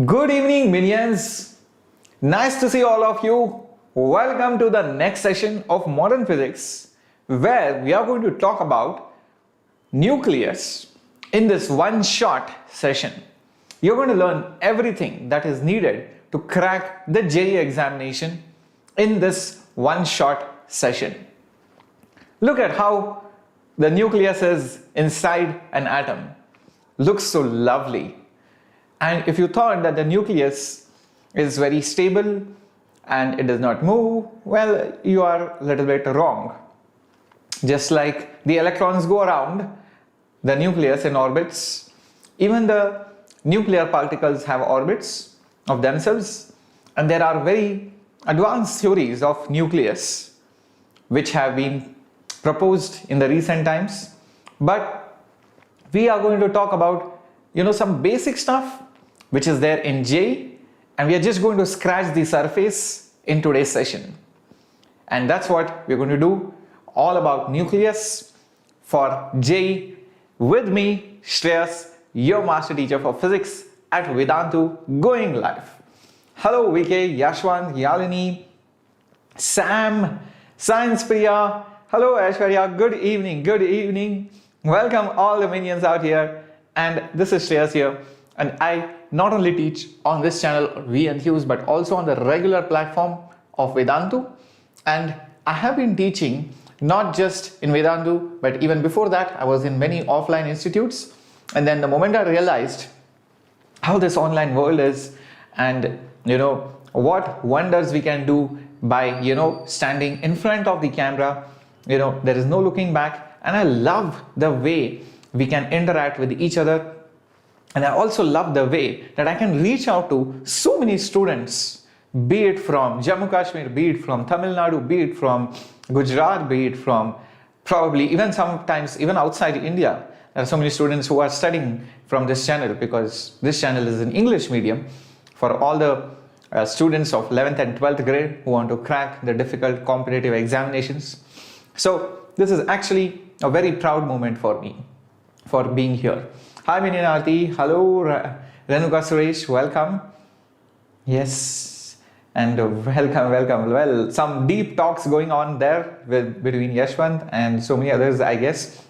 Good evening, minions. Nice to see all of you. Welcome to the next session of Modern Physics, where we are going to talk about nucleus in this one-shot session. You're going to learn everything that is needed to crack the JEE examination in this one-shot session. Look at how the nucleus is inside an atom. Looks so lovely. And if you thought that the nucleus is very stable and it does not move, well, you are a little bit wrong. Just like the electrons go around the nucleus in orbits, even the nuclear particles have orbits of themselves, and there are very advanced theories of nucleus which have been proposed in the recent times. But we are going to talk about some basic stuff which is there in JEE, and we are just going to scratch the surface in today's session. And that's what we're going to do, all about nucleus for JEE with me, Shreyas, your master teacher for physics at Vedantu, going live. Hello VK, Yashwant, Yalini, Sam, Science Priya, hello Aishwarya, good evening, good evening. Welcome all the minions out here, and this is Shreyas here, and I not only teach on this channel Enthuse but also on the regular platform of Vedantu, and I have been teaching not just in Vedantu but even before that I was in many offline institutes. And then the moment I realized how this online world is, and what wonders we can do by standing in front of the camera, there is no looking back, and I love the way we can interact with each other. And I also love the way that I can reach out to so many students, be it from Jammu Kashmir, be it from Tamil Nadu, be it from Gujarat, be it from probably even sometimes even outside India. There are so many students who are studying from this channel, because this channel is an English medium for all the students of 11th and 12th grade who want to crack the difficult competitive examinations. So this is actually a very proud moment for me for being here. Hi Minion Aarti, hello Renuka Suresh, welcome. Yes, and welcome. Well, some deep talks going on there between Yashwant and so many others, I guess.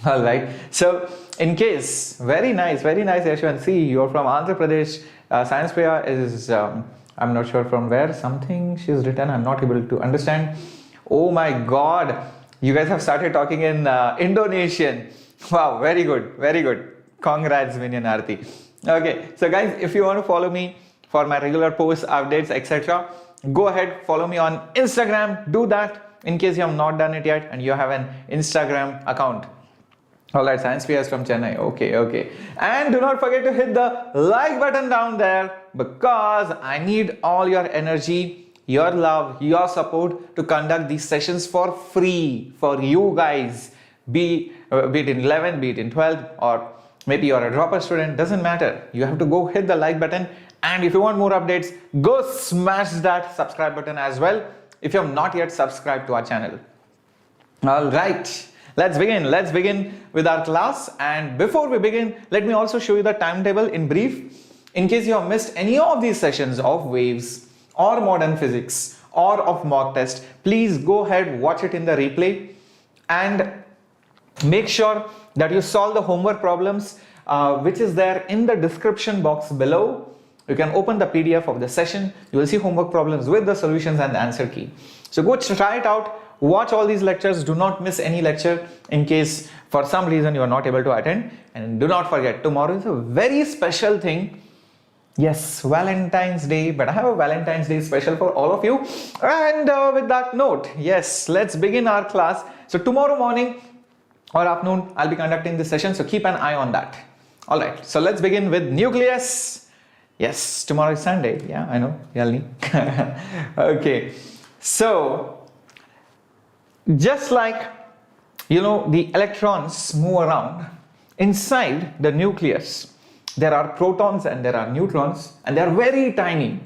All right, so in case, very nice Yashwant. See, you're from Andhra Pradesh. Science Priya is, I'm not sure from where, something she's written, I'm not able to understand. Oh my God, you guys have started talking in Indonesian. Wow, very good. Congrats, Minion Aarti. Okay, so guys, if you want to follow me for my regular posts, updates, etc., go ahead, follow me on Instagram. Do that in case you have not done it yet and you have an Instagram account. Alright, Science Priya is from Chennai. Okay. And do not forget to hit the like button down there, because I need all your energy, your love, your support to conduct these sessions for free for you guys. Be it in 11th, be it in 12th, or maybe you're a dropper student, doesn't matter. You have to go hit the like button, and if you want more updates, go smash that subscribe button as well if you have not yet subscribed to our channel. Alright, let's begin with our class. And before we begin, let me also show you the timetable in brief. In case you have missed any of these sessions of waves or modern physics or of mock test, please go ahead, watch it in the replay, and make sure that you solve the homework problems which is there in the description box below. You can open the PDF of the session. You will see homework problems with the solutions and the answer key. So go try it out. Watch all these lectures. Do not miss any lecture in case for some reason you are not able to attend. And do not forget, tomorrow is a very special thing. Yes, Valentine's Day, but I have a Valentine's Day special for all of you. And with that note, yes, let's begin our class. So tomorrow morning or afternoon, I'll be conducting this session, so keep an eye on that. All right, so let's begin with nucleus. Yes, tomorrow is Sunday. Yeah, I know, Yalini. Okay, so just like the electrons move around inside the nucleus, there are protons and there are neutrons, and they are very tiny.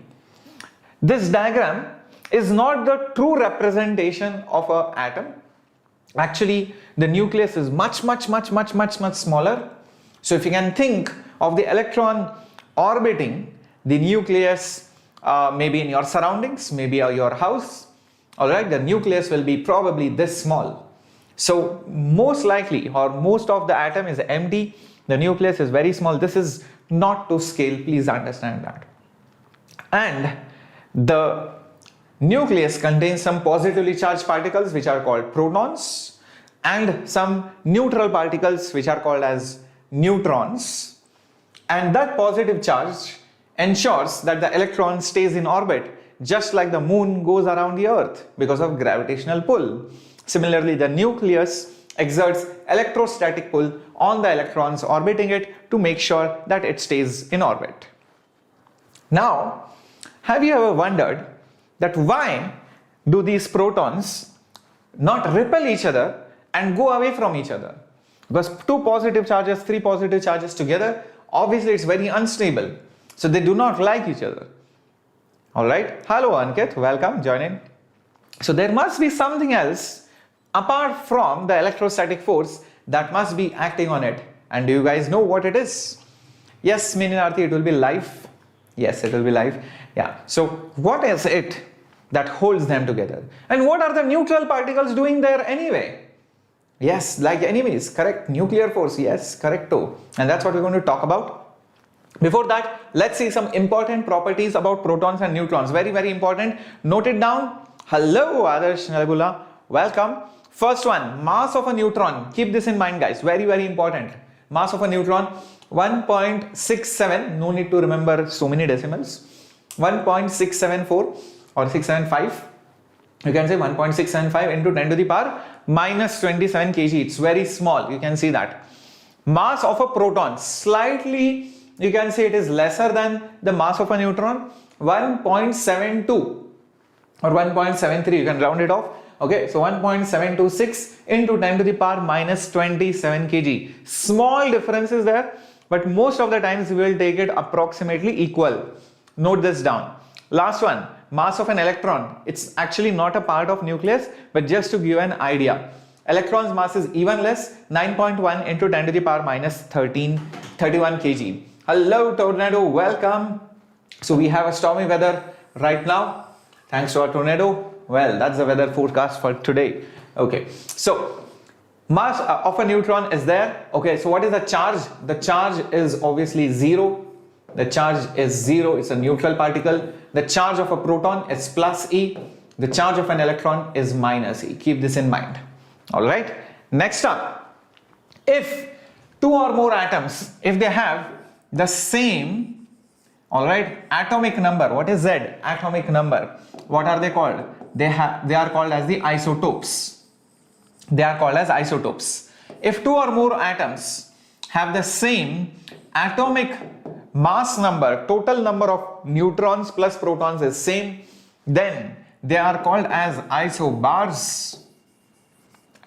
This diagram is not the true representation of an atom. Actually, the nucleus is much smaller. So if you can think of the electron orbiting the nucleus, maybe in your surroundings, maybe your house. Alright, the nucleus will be probably this small. So most likely, or most of the atom is empty, the nucleus is very small. This is not to scale, please understand that. And the nucleus contains some positively charged particles which are called protons, and some neutral particles which are called as neutrons. And that positive charge ensures that the electron stays in orbit, just like the moon goes around the earth because of gravitational pull. Similarly, the nucleus exerts electrostatic pull on the electrons orbiting it to make sure that it stays in orbit. Now, have you ever wondered that why do these protons not repel each other and go away from each other? Because two positive charges, three positive charges together, obviously it's very unstable. So they do not like each other. Alright, hello Ankit, welcome, join in. So there must be something else apart from the electrostatic force that must be acting on it. And do you guys know what it is? Yes, Minarthi, it will be life. Yes, it will be life. Yeah. So what is it that holds them together? And what are the neutral particles doing there anyway? Yes, like enemies, correct. Nuclear force, yes, correcto. And that's what we're going to talk about. Before that, let's see some important properties about protons and neutrons. Very, very important. Note it down. Hello, Adarsh Nalgula. Welcome. First one, mass of a neutron. Keep this in mind, guys. Very, very important. Mass of a neutron, 1.67. No need to remember so many decimals. 1.674 or 675. You can say 1.675 into 10 to the power minus 27 kg. It's very small. You can see that. Mass of a proton, slightly, you can say it is lesser than the mass of a neutron, 1.72 or 1.73. You can round it off. Okay, so 1.726 into 10 to the power minus 27 kg. Small differences there, but most of the times we will take it approximately equal. Note this down. Last one, mass of an electron. It's actually not a part of nucleus, but just to give you an idea. Electron's mass is even less, 9.1 into 10 to the power minus 31 kg. Hello tornado, welcome. So we have a stormy weather right now. Thanks to our tornado. Well, that's the weather forecast for today. Okay, so mass of a neutron is there. Okay, so what is the charge? The charge is obviously 0. The charge is 0. It's a neutral particle. The charge of a proton is plus E. The charge of an electron is minus E. Keep this in mind. Alright. Next up, if two or more atoms, if they have the same, alright, atomic number. What is Z? Atomic number. What are they called? They are called as the isotopes. They are called as isotopes. If two or more atoms have the same atomic mass number, total number of neutrons plus protons is same, then they are called as isobars.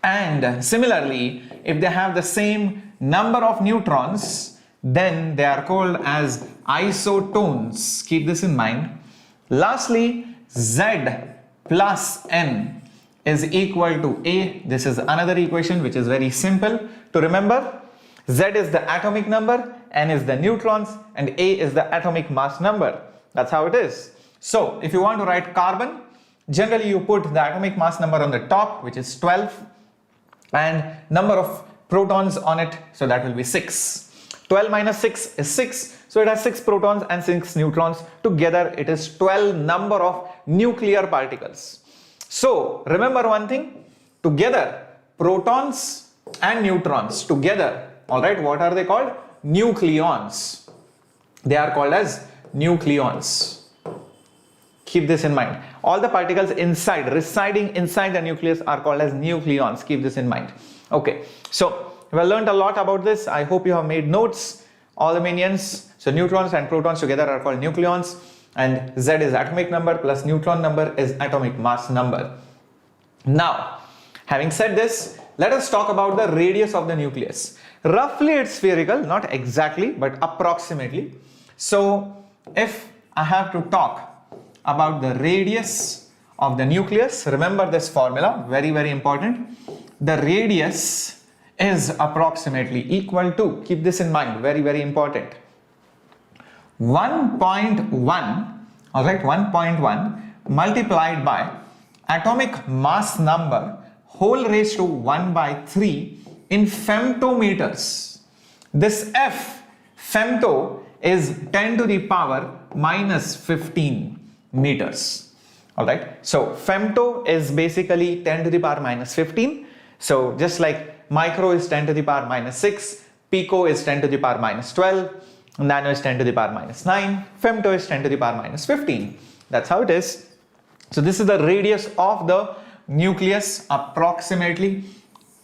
And similarly, if they have the same number of neutrons, then they are called as isotones. Keep this in mind. Lastly, Z plus N is equal to A. This is another equation which is very simple to remember. Z is the atomic number, N is the neutrons, and A is the atomic mass number. That's how it is. So if you want to write carbon, generally you put the atomic mass number on the top, which is 12, and number of protons on it, so that will be 6. 12 minus 6 is 6, so it has 6 protons and 6 neutrons. Together it is 12 number of nuclear particles. So remember one thing, together protons and neutrons together, alright, what are they called? Nucleons. They are called as nucleons. Keep this in mind. All the particles inside, residing inside the nucleus are called as nucleons. Keep this in mind. Okay, so we have learned a lot about this. I hope you have made notes, all the minions. So neutrons and protons together are called nucleons, and Z is atomic number plus neutron number is atomic mass number. Now, having said this, let us talk about the radius of the nucleus. Roughly it's spherical, not exactly, but approximately. So if I have to talk about the radius of the nucleus, remember this formula, very, very important. The radius is approximately equal to, keep this in mind, very, very important, 1.1, all right, 1.1 multiplied by atomic mass number whole raised to 1 by 3 in femtometers. This femto is 10 to the power minus 15 meters. All right, so femto is basically 10 to the power minus 15. So just like micro is 10 to the power minus 6, pico is 10 to the power minus 12, nano is 10 to the power minus 9, femto is 10 to the power minus 15. That's how it is. So this is the radius of the nucleus approximately.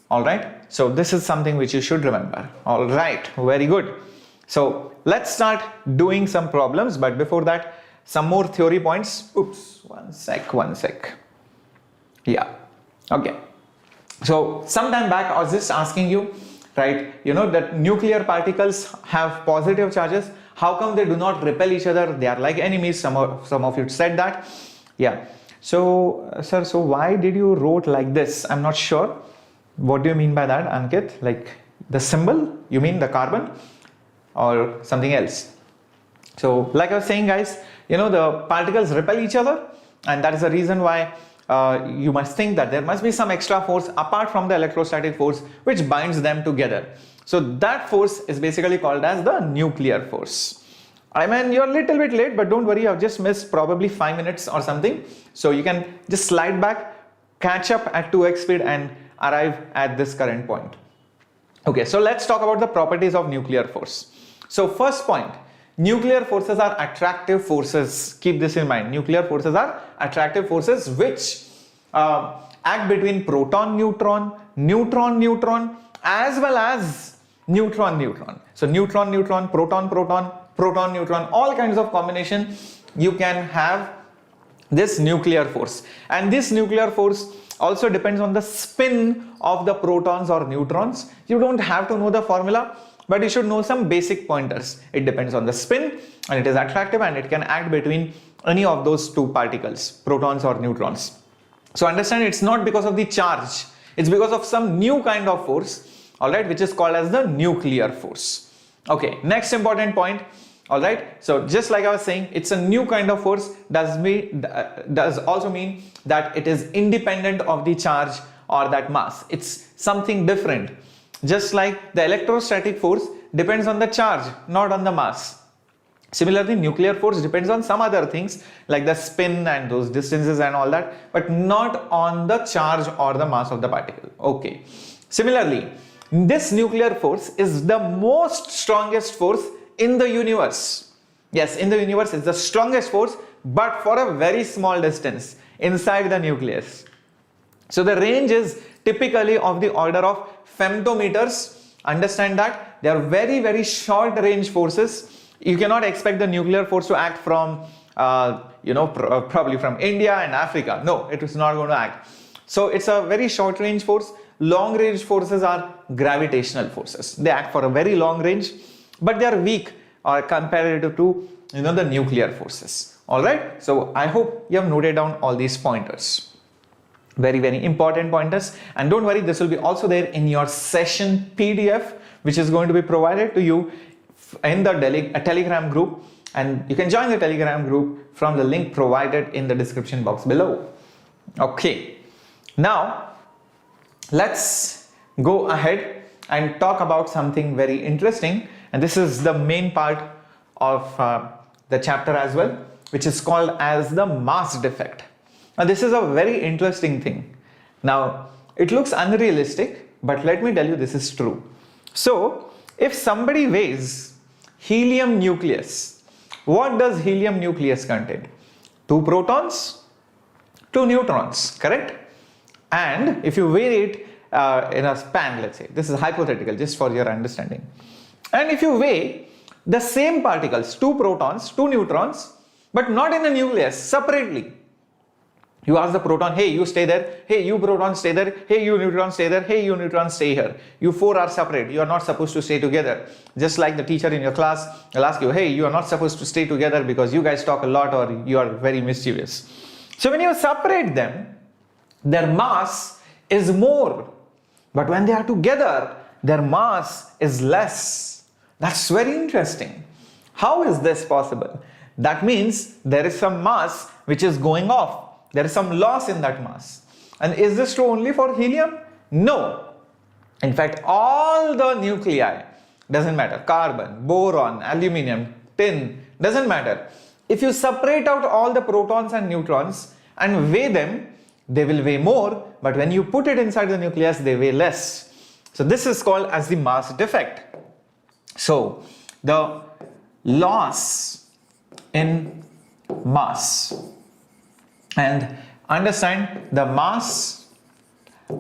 All right, so this is something which you should remember. All right, very good. So let's start doing some problems, but before that, some more theory points. Oops, one sec. Yeah, okay. So sometime back I was just asking you, right, you know that nuclear particles have positive charges. How come they do not repel each other? They are like enemies. Some of you said that. Yeah. So sir, so why did you wrote like this? I'm not sure. What do you mean by that, Ankit? Like the symbol? You mean the carbon or something else? So like I was saying, guys, you know the particles repel each other, and that is the reason why you must think that there must be some extra force apart from the electrostatic force which binds them together. So that force is basically called as the nuclear force. I mean, you're a little bit late, but don't worry, I've just missed probably 5 minutes or something. So you can just slide back, catch up at 2x speed and arrive at this current point. Okay, so let's talk about the properties of nuclear force. So first point, nuclear forces are attractive forces. Keep this in mind. Nuclear forces are attractive forces which act between proton, neutron, neutron, neutron, as well as neutron, neutron. So neutron, neutron, proton, proton, proton, neutron, all kinds of combination you can have this nuclear force. And this nuclear force also depends on the spin of the protons or neutrons. You don't have to know the formula, but you should know some basic pointers. It depends on the spin and it is attractive and it can act between any of those two particles, protons or neutrons. So understand, it's not because of the charge, it's because of some new kind of force, all right, which is called as the nuclear force. Okay, next important point. All right, so just like I was saying, it's a new kind of force, does also mean that it is independent of the charge or that mass. It's something different. Just like the electrostatic force depends on the charge, not on the mass. Similarly, nuclear force depends on some other things like the spin and those distances and all that, but not on the charge or the mass of the particle. Okay. Similarly, this nuclear force is the most strongest force in the universe. Yes, in the universe it's the strongest force, but for a very small distance inside the nucleus. So the range is typically of the order of femtometers. Understand that they are very, very short range forces. You cannot expect the nuclear force to act from probably from India and Africa. No, it is not going to act. So it's a very short range force. Long range forces are gravitational forces. They act for a very long range, but they are weak or comparative to the nuclear forces. All right, so I hope you have noted down all these pointers. Very, very important pointers. And don't worry, this will be also there in your session PDF, which is going to be provided to you in the Telegram group, and you can join the Telegram group from the link provided in the description box below. Okay, now let's go ahead and talk about something very interesting, and this is the main part of the chapter as well, which is called as the mass defect. Now this is a very interesting thing. Now it looks unrealistic, but let me tell you, this is true. So if somebody weighs helium nucleus, what does helium nucleus contain? 2 protons, 2 neutrons, correct? And if you weigh it in a span, let's say, this is hypothetical just for your understanding, and if you weigh the same particles, 2 protons, 2 neutrons, but not in the nucleus, separately, you ask the proton, hey, you stay there, hey, you proton stay there, hey, you neutron stay there, hey, you neutron stay here. You 4 are separate, you are not supposed to stay together. Just like the teacher in your class will ask you, hey, you are not supposed to stay together because you guys talk a lot or you are very mischievous. So when you separate them, their mass is more, but when they are together, their mass is less. That's very interesting. How is this possible? That means there is some mass which is going off. There is some loss in that mass. And is this true only for helium? No. In fact, all the nuclei, doesn't matter, carbon, boron, aluminium, tin, doesn't matter. If you separate out all the protons and neutrons and weigh them, they will weigh more, but when you put it inside the nucleus, they weigh less. So this is called as the mass defect. So the loss in mass, and understand the mass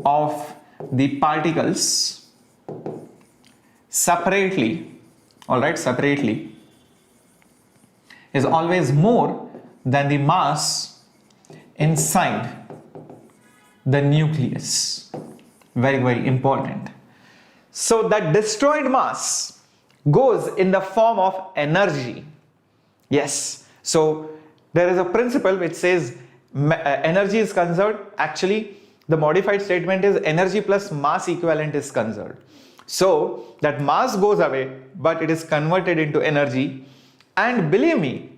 of the particles separately, alright, separately is always more than the mass inside the nucleus. Very, very important. So that destroyed mass goes in the form of energy. Yes. So there is a principle which says energy is conserved. Actually, the modified statement is energy plus mass equivalent is conserved. So that mass goes away, but it is converted into energy. And believe me,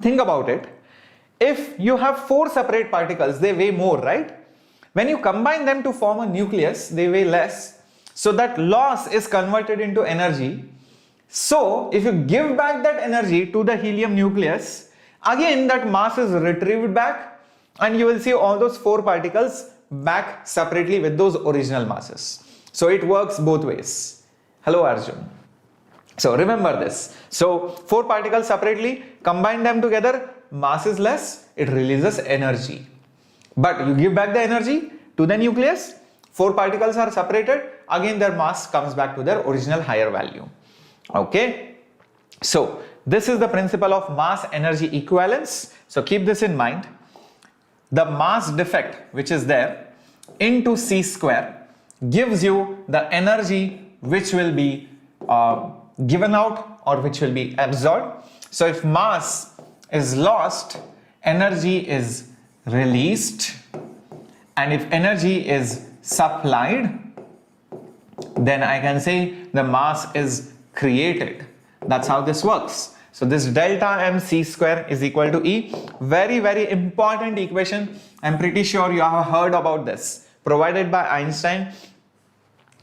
think about it. If you have 4 separate particles, they weigh more, right? When you combine them to form a nucleus, they weigh less. So that loss is converted into energy. So if you give back that energy to the helium nucleus, again that mass is retrieved back, and you will see all those 4 particles back separately with those original masses. So it works both ways. Hello Arjun. So remember this. So 4 particles separately, combine them together, mass is less, it releases energy. But you give back the energy to the nucleus, 4 particles are separated, again their mass comes back to their original higher value. Okay. So this is the principle of mass energy equivalence. So keep this in mind. The mass defect which is there into C square gives you the energy which will be given out or which will be absorbed. So if mass is lost, energy is released, and if energy is supplied, then I can say the mass is created. That's how this works. So this delta m c square is equal to E. Very, very important equation. I'm pretty sure you have heard about this, provided by Einstein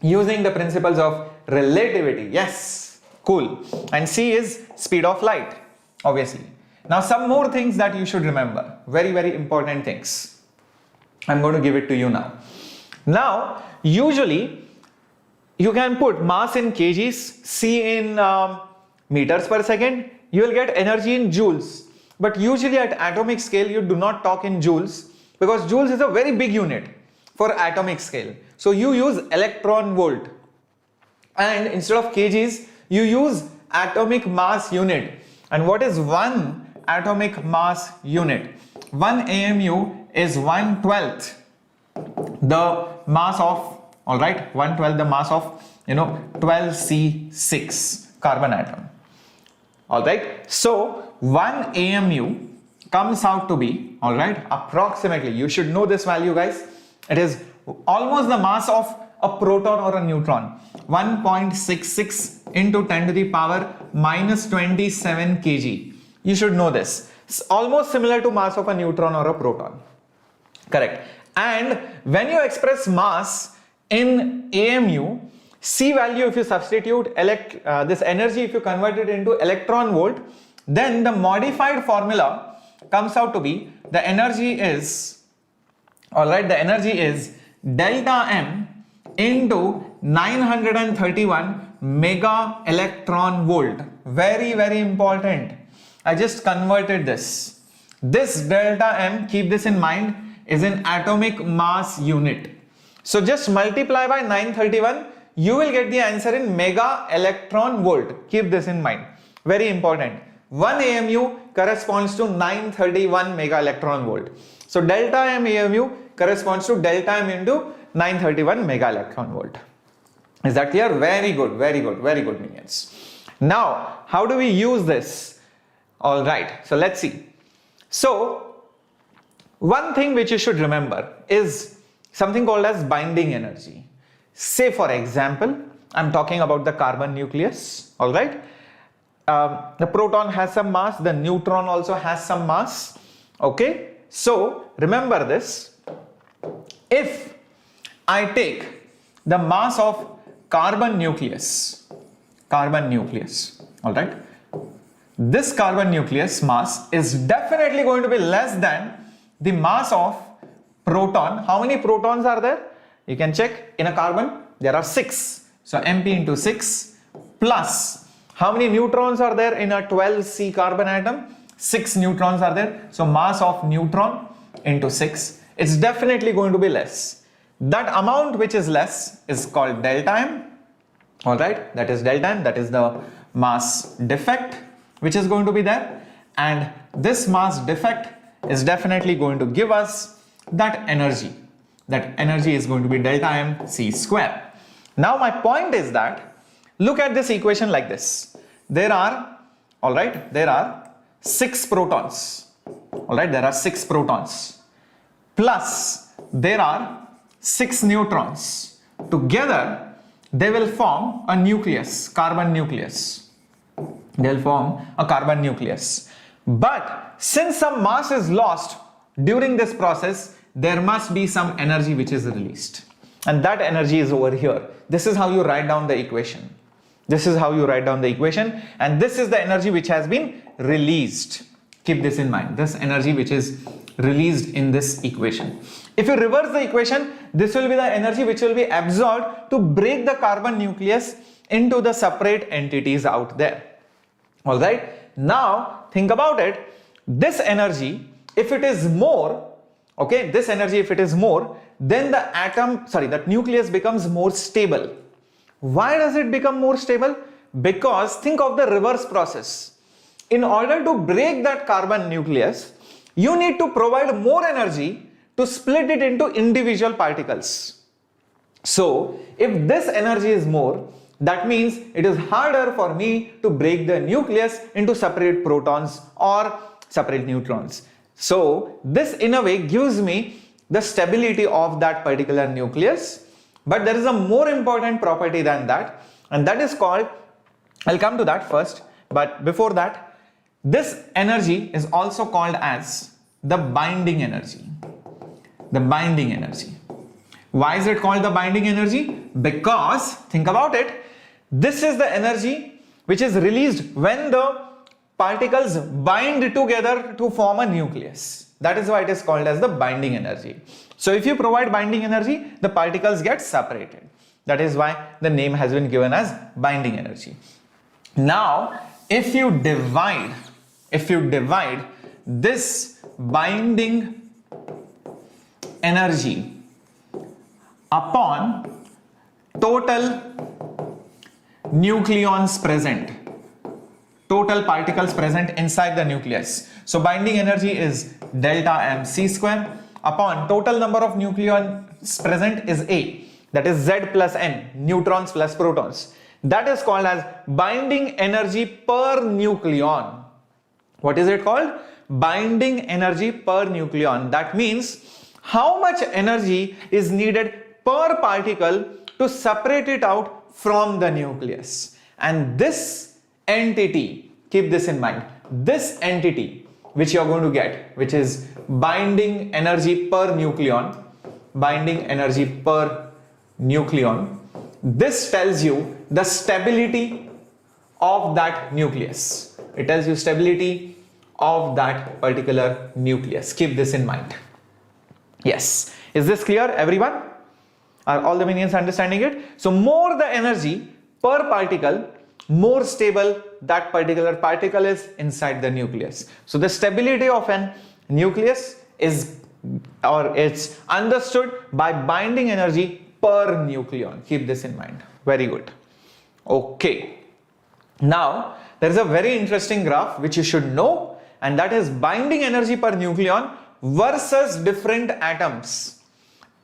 using the principles of relativity. Yes, cool. And c is speed of light, obviously. Now some more things that you should remember. Very, very important things. I'm going to give it to you now. Now, usually you can put mass in kgs, c in meters per second. You will get energy in joules. But usually at atomic scale, you do not talk in joules, because joules is a very big unit for atomic scale. So you use electron volt. And instead of kgs, you use atomic mass unit. And what is 1 atomic mass unit? 1 AMU is 1/12 the mass of, alright, 1/12 the mass of, 12C6 carbon atom. Alright, so 1 AMU comes out to be, alright, approximately, you should know this value guys, it is almost the mass of a proton or a neutron, 1.66 into 10 to the power minus 27 kg. You should know this. It's almost similar to mass of a neutron or a proton. Correct. And when you express mass in AMU, C value, if you substitute this energy, if you convert it into electron volt, then the modified formula comes out to be, the energy is, alright, the energy is delta M into 931 mega electron volt. Very, very important. I just converted this. This delta M, keep this in mind, is an atomic mass unit. So just multiply by 931, you will get the answer in mega electron volt. Keep this in mind. Very important. 1 AMU corresponds to 931 mega electron volt. So delta M AMU corresponds to delta M into 931 mega electron volt. Is that clear? Very good, very good, very good, minions. Now, how do we use this? All right, so let's see. So, one thing which you should remember is something called as binding energy. Say for example, I'm talking about the carbon nucleus, all right? the proton has some mass, the neutron also has some mass. Okay, so remember this. If I take the mass of carbon nucleus, all right, this carbon nucleus mass is definitely going to be less than the mass of proton. How many protons are there? You can check. In a carbon there are 6, so Mp into 6 plus how many neutrons are there in a 12C carbon atom? 6 neutrons are there, so mass of neutron into 6, it's definitely going to be less. That amount which is less is called delta M, all right, that is delta M, that is the mass defect which is going to be there, and this mass defect is definitely going to give us that energy. That energy is going to be delta M C square. Now my point is that, look at this equation like this. There are, all right, there are 6 protons, all right, there are 6 protons, plus there are 6 neutrons. Together they will form a nucleus, carbon nucleus. They'll form a carbon nucleus. But since some mass is lost during this process, there must be some energy which is released. And that energy is over here. This is how you write down the equation. This is how you write down the equation. And this is the energy which has been released. Keep this in mind. This energy which is released in this equation. If you reverse the equation, this will be the energy which will be absorbed to break the carbon nucleus into the separate entities out there. All right. Now think about it. This energy, if it is more, okay, this energy, if it is more, then the atom, that nucleus becomes more stable. Why does it become more stable? Because think of the reverse process. In order to break that carbon nucleus, you need to provide more energy to split it into individual particles. So if this energy is more, that means it is harder for me to break the nucleus into separate protons or separate neutrons. So this in a way gives me the stability of that particular nucleus. But there is a more important property than that, and that is called, I'll come to that first, but before that, this energy is also called as the binding energy. The binding energy. Why is it called the binding energy? Because, think about it, this is the energy which is released when the particles bind together to form a nucleus. That is why it is called as the binding energy. So if you provide binding energy, the particles get separated. That is why the name has been given as binding energy. Now, if you divide this binding energy upon total nucleons present, total particles present inside the nucleus. So binding energy is delta M C square upon total number of nucleons present is A, that is Z plus N, neutrons plus protons. That is called as binding energy per nucleon. What is it called? Binding energy per nucleon. That means how much energy is needed per particle to separate it out from the nucleus. And this entity, keep this in mind, this entity which you are going to get, which is binding energy per nucleon, this tells you the stability of that nucleus. It tells you stability of that particular nucleus. Keep this in mind. Yes. Is this clear, everyone? Are all the minions understanding it? So more the energy per particle, more stable that particular particle is inside the nucleus. So the stability of an nucleus is, or it's understood by binding energy per nucleon. Keep this in mind. Very good. Okay. Now there is a very interesting graph which you should know, and that is binding energy per nucleon versus different atoms.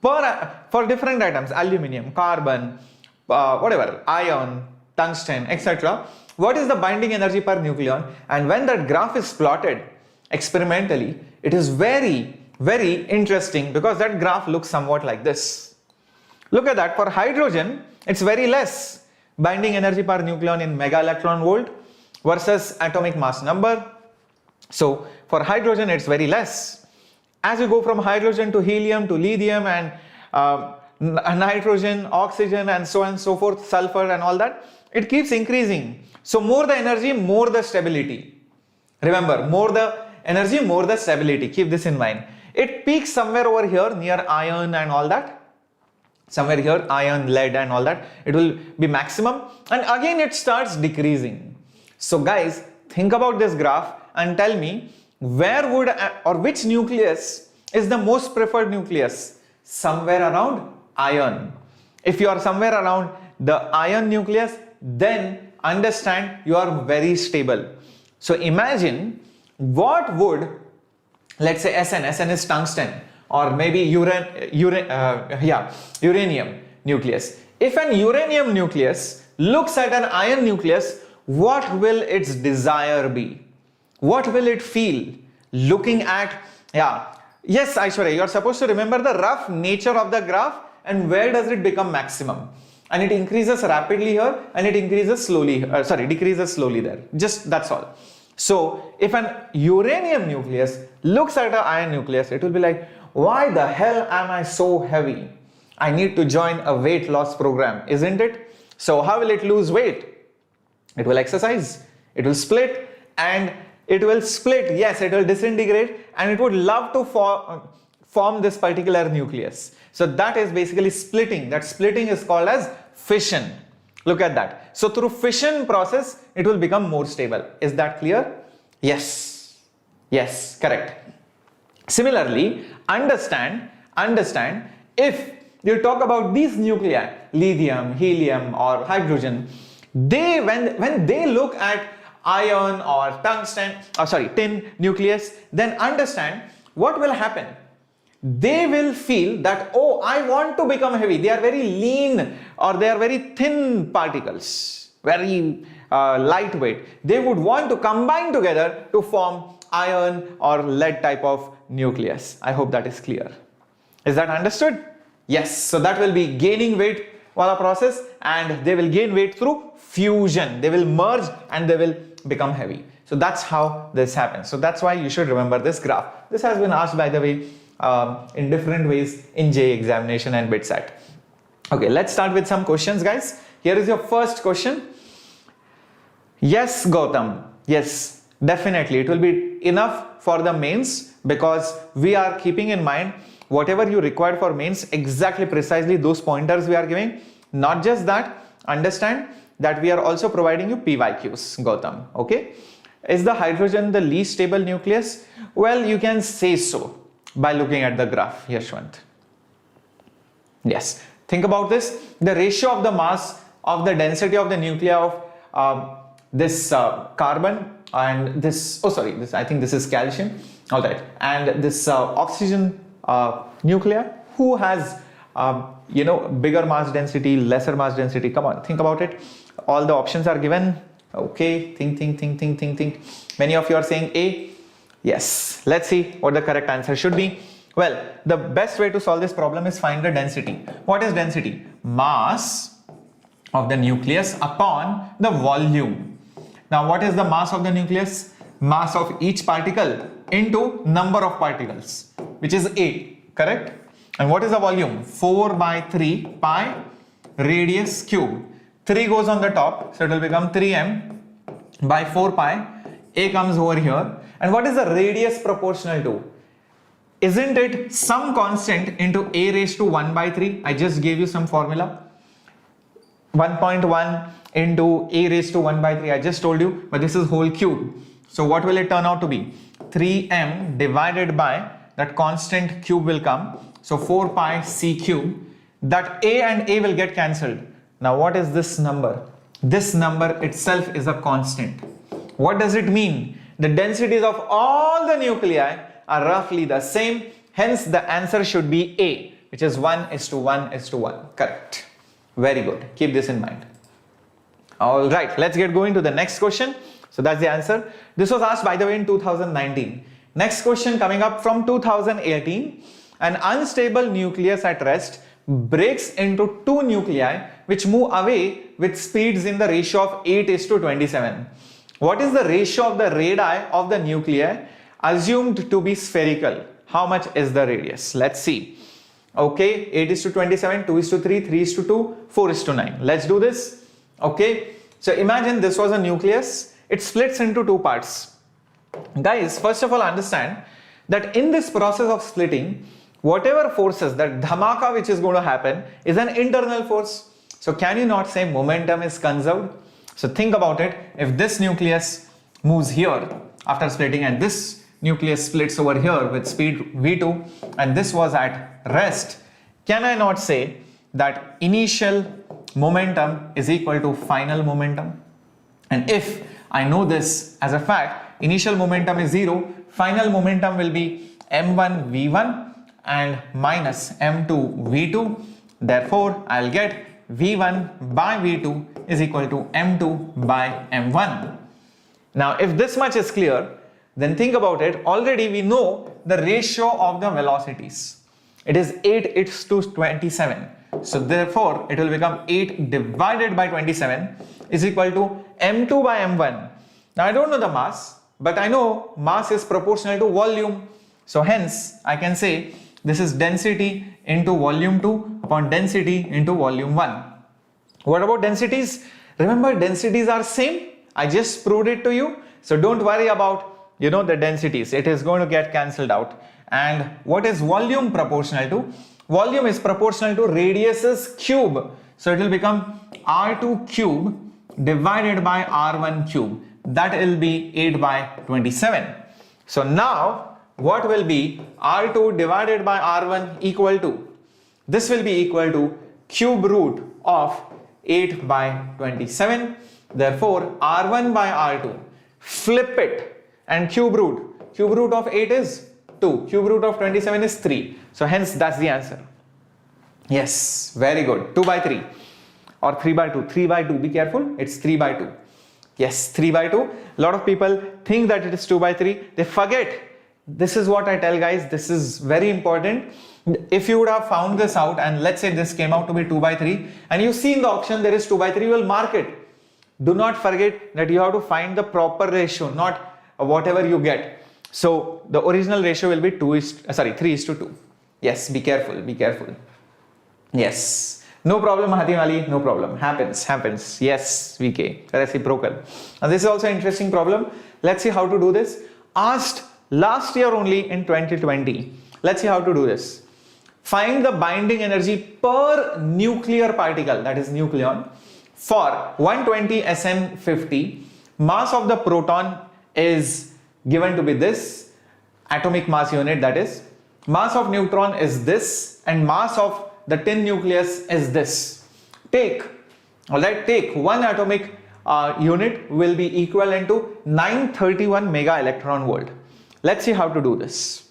For different atoms, aluminium, carbon, whatever, iron, tungsten, etc. What is the binding energy per nucleon? And when that graph is plotted experimentally, it is very, very interesting because that graph looks somewhat like this. Look at that. For hydrogen, it's very less binding energy per nucleon in mega electron volt. versus atomic mass number. So for hydrogen it's very less. As you go from hydrogen to helium to lithium and nitrogen, oxygen and so on and so forth, sulfur and all that, it keeps increasing. So more the energy, more the stability. Remember, more the energy, more the stability. Keep this in mind. It peaks somewhere over here near iron and all that. Somewhere here, iron, lead and all that. It will be maximum and again it starts decreasing. So guys, think about this graph and tell me where would or which nucleus is the most preferred nucleus? Somewhere around iron. If you are somewhere around the iron nucleus, then understand you are very stable. So imagine what would, let's say SN is tungsten or maybe uranium nucleus. If an uranium nucleus looks at an iron nucleus, what will its desire be? What will it feel looking at, yes Aishwarya, you are supposed to remember the rough nature of the graph and where does it become maximum. And it increases rapidly here and it increases slowly, decreases slowly there. Just that's all. So if an uranium nucleus looks at an iron nucleus, it will be like, why the hell am I so heavy? I need to join a weight loss program, isn't it? So how will it lose weight? It will exercise, it will split and it will split, yes, it will disintegrate and it would love to form this particular nucleus. So that is basically splitting. That splitting is called as fission. Look at that. So through fission process, it will become more stable. Is that clear? Yes. Yes, correct. Similarly, understand if you talk about these nuclei, lithium, helium or hydrogen, when they look at iron or tin nucleus, then understand what will happen. They will feel that, oh, I want to become heavy. They are very lean or they are very thin particles, very lightweight. They would want to combine together to form iron or lead type of nucleus. I hope that is clear. Is that understood? Yes. So that will be gaining weight wala process and they will gain weight through fusion. They will merge and they will become heavy. So that's how this happens. So that's why you should remember this graph. This has been asked, by the way, in different ways in JEE examination and BITSAT. Okay, let's start with some questions, guys. Here is your first question. Yes, Gautam. Yes, definitely. It will be enough for the mains because we are keeping in mind whatever you require for mains, exactly precisely those pointers we are giving. Not just that, understand that we are also providing you PYQs, Gautam. Okay. Is the hydrogen the least stable nucleus? Well, you can say so by looking at the graph, Yashwant. Yes. Think about this. The ratio of the mass of the density of the nuclei of this carbon and this, I think this is calcium. All right. And this oxygen nuclei, who has, bigger mass density, lesser mass density? Come on, think about it. All the options are given. Okay, think. Many of you are saying A. Yes, let's see what the correct answer should be. Well, the best way to solve this problem is find the density. What is density? Mass of the nucleus upon the volume. Now, what is the mass of the nucleus? Mass of each particle into number of particles, which is A, correct? And what is the volume? 4 by 3 pi radius cube. 3 goes on the top, so it will become 3m by 4 pi. A comes over here. And what is the radius proportional to? Isn't it some constant into a raised to 1 by 3? I just gave you some formula. 1.1 into a raised to 1 by 3. I just told you, but this is whole cube. So what will it turn out to be? 3m divided by that constant cube will come. So 4 pi c cube. That a and a will get cancelled. Now what is this number? This number itself is a constant. What does it mean? The densities of all the nuclei are roughly the same. Hence the answer should be A, which is 1:1:1. Correct. Very good. Keep this in mind. All right, let's get going to the next question. So that's the answer. This was asked, by the way, in 2019. Next question coming up from 2018. An unstable nucleus at rest breaks into two nuclei which move away with speeds in the ratio of 8:27. What is the ratio of the radii of the nuclei assumed to be spherical? How much is the radius? Let's see. Okay, 8:27, 2:3, 3:2, 4:9. Let's do this. Okay, so imagine this was a nucleus. It splits into two parts. Guys, first of all, understand that in this process of splitting, whatever forces, that dhamaka which is going to happen is an internal force. So can you not say momentum is conserved? So think about it. If this nucleus moves here after splitting and this nucleus splits over here with speed v2 and this was at rest, can I not say that initial momentum is equal to final momentum? And if I know this as a fact, initial momentum is 0, final momentum will be m1 v1 and minus m2 v2. Therefore, I'll get v1 by v2 is equal to m2 by m1. Now, if this much is clear, then think about it. Already we know the ratio of the velocities. It is 8:27. So therefore, it will become 8 divided by 27 is equal to m2 by m1. Now, I don't know the mass, but I know mass is proportional to volume. So hence, I can say this is density into volume 2 upon density into volume 1. What about densities? Remember, densities are same. I just proved it to you. So don't worry about, the densities. It is going to get cancelled out. And what is volume proportional to? Volume is proportional to radius's cube. So it will become R2 cube divided by R1 cube. That will be 8 by 27. So now what will be R2 divided by R1 equal to? This will be equal to cube root of 8 by 27. Therefore, R1 by R2, flip it, and cube root of 8 is 2, cube root of 27 is 3. So hence that's the answer. Yes, very good. 2 by 3 or 3 by 2. 3 by 2, be careful, it's 3 by 2. Yes, 3 by 2. A lot of people think that it is 2 by 3. They forget. This is what I tell guys, this is very important. If you would have found this out and let's say this came out to be 2 by 3 and you see in the option there is 2 by 3, you will mark it. Do not forget that you have to find the proper ratio, not whatever you get. So the original ratio will be 3:2. Yes, be careful, be careful. Yes, no problem Mahathir Ali, no problem. Happens. Yes, VK, reciprocal. And this is also an interesting problem. Let's see how to do this. Asked last year only in 2020. Let's see how to do this. Find the binding energy per nuclear particle, that is nucleon, for 120 SN50. Mass of the proton is given to be this, atomic mass unit, that is. Mass of neutron is this, and mass of the tin nucleus is this. Take one atomic unit will be equivalent to 931 mega electron volt. Let's see how to do this.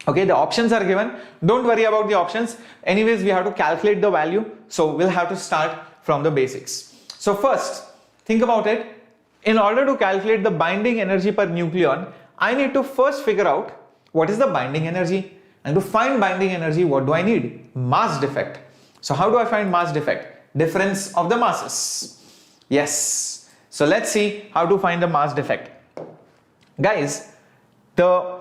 Okay, the options are given. Don't worry about the options. Anyways, we have to calculate the value. So we'll have to start from the basics. So first, think about it. In order to calculate the binding energy per nucleon, I need to first figure out what is the binding energy. And to find binding energy, what do I need? Mass defect. So how do I find mass defect? Difference of the masses. Yes. So let's see how to find the mass defect. Guys, the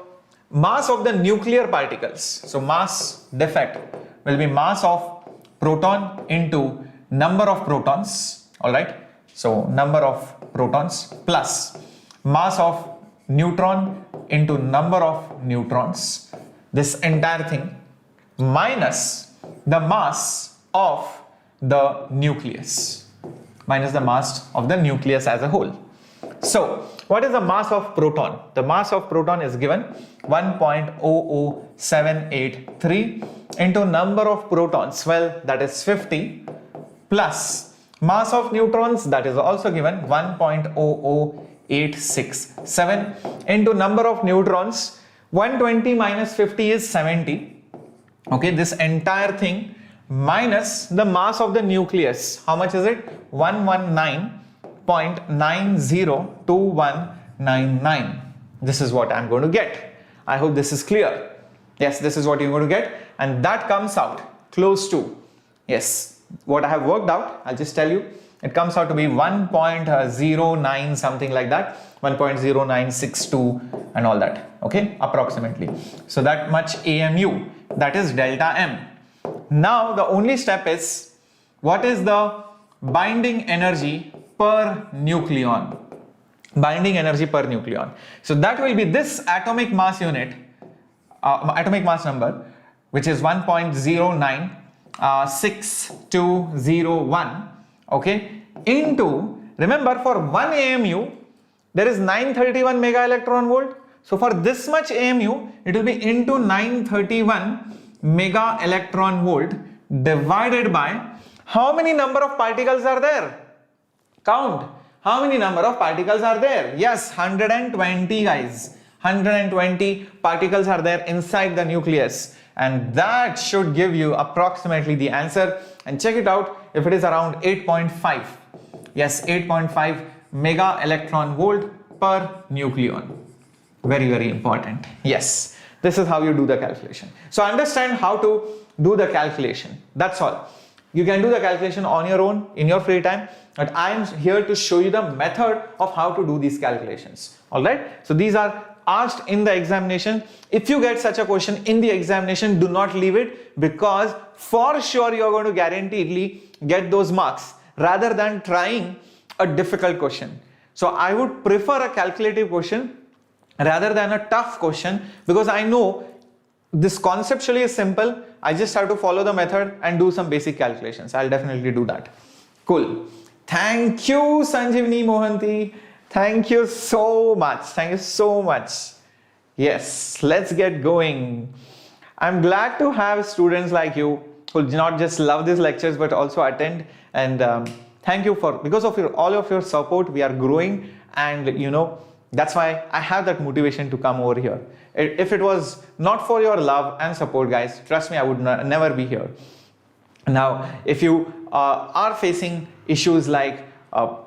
mass of the nuclear particles, so mass defect will be mass of proton into number of protons, alright? So number of protons plus mass of neutron into number of neutrons, this entire thing, minus the mass of the nucleus, as a whole. So what is the mass of proton? The mass of proton is given 1.00783 into number of protons, well, that is 50, plus mass of neutrons, that is also given 1.00867 into number of neutrons. 120 minus 50 is 70. Okay, this entire thing minus the mass of the nucleus. How much is it? 119.902199. This is what I'm going to get. I hope this is clear. Yes, this is what you're going to get, and that comes out close to, yes, what I have worked out. I'll just tell you, It comes out to be 1.09 something like that, 1.0962 and all that, okay, approximately. So that much AMU, that is delta M. Now the only step is, what is the binding energy per nucleon? Binding energy per nucleon. So that will be this atomic mass unit, atomic mass number, which is 1.096201, okay, into, remember, for 1 AMU there is 931 mega electron volt. So for this much AMU, it will be into 931 mega electron volt divided by how many number of particles are there? Count. How many number of particles are there? Yes, 120 guys. 120 particles are there inside the nucleus, and that should give you approximately the answer. And check it out, if it is around 8.5. Yes, 8.5 mega electron volt per nucleon. Very, very important. Yes, this is how you do the calculation. So understand how to do the calculation. That's all. You can do the calculation on your own in your free time, but I am here to show you the method of how to do these calculations. Alright, so these are asked in the examination. If you get such a question in the examination, do not leave it, because for sure you are going to guaranteedly get those marks rather than trying a difficult question. So I would prefer a calculative question rather than a tough question, because I know this conceptually is simple. I just have to follow the method and do some basic calculations. I'll definitely do that. Cool. Thank you, Sanjeevani Mohanty. Thank you so much. Thank you so much. Yes, let's get going. I'm glad to have students like you who not just love these lectures but also attend. And thank you for, because of all of your support, we are growing, and you know, that's why I have that motivation to come over here. If it was not for your love and support, guys, trust me, I would never be here. Now, if you are facing issues like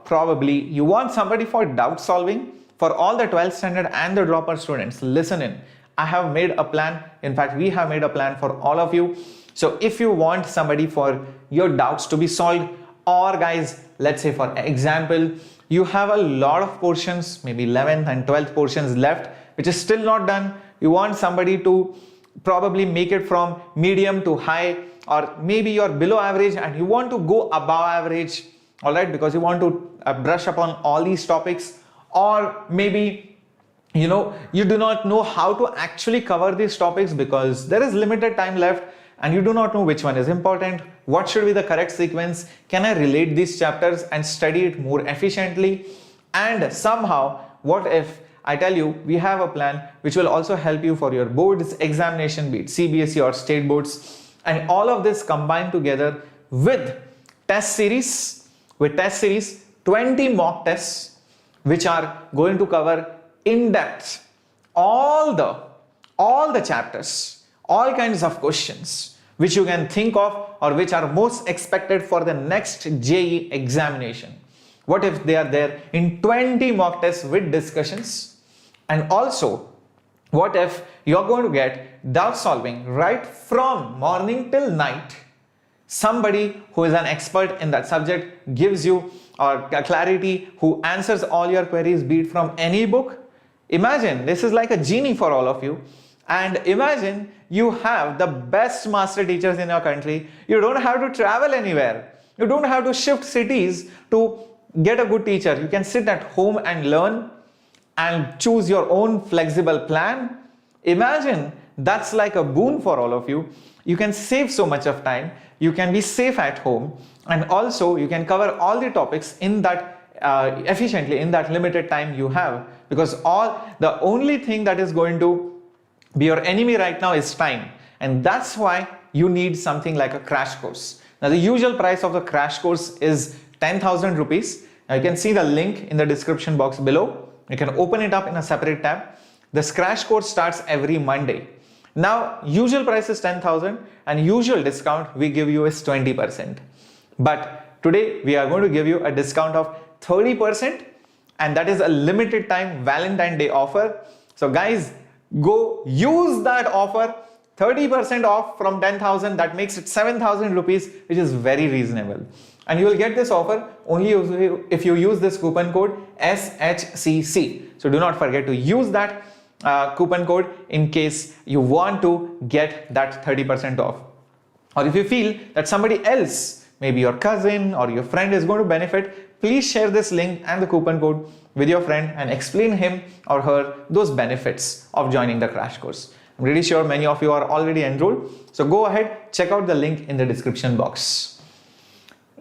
probably you want somebody for doubt solving, for all the 12th standard and the dropper students, listen in. I have made a plan. In fact, we have made a plan for all of you. So if you want somebody for your doubts to be solved, or guys, let's say for example, you have a lot of portions, maybe 11th and 12th portions left, which is still not done. You want somebody to probably make it from medium to high, or maybe you're below average and you want to go above average, all right, because you want to brush upon all these topics, or maybe you know, you do not know how to actually cover these topics because there is limited time left and you do not know which one is important, what should be the correct sequence, can I relate these chapters and study it more efficiently, and somehow what if I tell you we have a plan which will also help you for your boards examination, be it CBSE or state boards, and all of this combined together with test series, 20 mock tests which are going to cover in depth all the chapters, all kinds of questions which you can think of or which are most expected for the next JEE examination. What if they are there in 20 mock tests with discussions? And also, what if you're going to get doubt solving right from morning till night? Somebody who is an expert in that subject gives you clarity, who answers all your queries, be it from any book. Imagine this is like a genie for all of you. And imagine you have the best master teachers in your country. You don't have to travel anywhere. You don't have to shift cities to get a good teacher. You can sit at home and learn and choose your own flexible plan. Imagine that's like a boon for all of you. You can save so much of time. You can be safe at home, and also you can cover all the topics in that efficiently in that limited time you have, because the only thing that is going to be your enemy right now is time, and that's why you need something like a crash course. Now the usual price of the crash course is 10,000 rupees. Now you can see the link in the description box below. You can open it up in a separate tab. This crash course starts every Monday. Now usual price is 10,000 and usual discount we give you is 20%. But today we are going to give you a discount of 30%, and that is a limited time Valentine Day offer. So guys, go use that offer. 30% off from 10,000, that makes it 7,000 rupees, which is very reasonable. and you will get this offer only if you use this coupon code SHCC. So do not forget to use that coupon code in case you want to get that 30% off. Or if you feel that somebody else, maybe your cousin or your friend, is going to benefit, please share this link and the coupon code with your friend and explain him or her those benefits of joining the crash course. I'm really sure many of you are already enrolled, so go ahead, check out the link in the description box.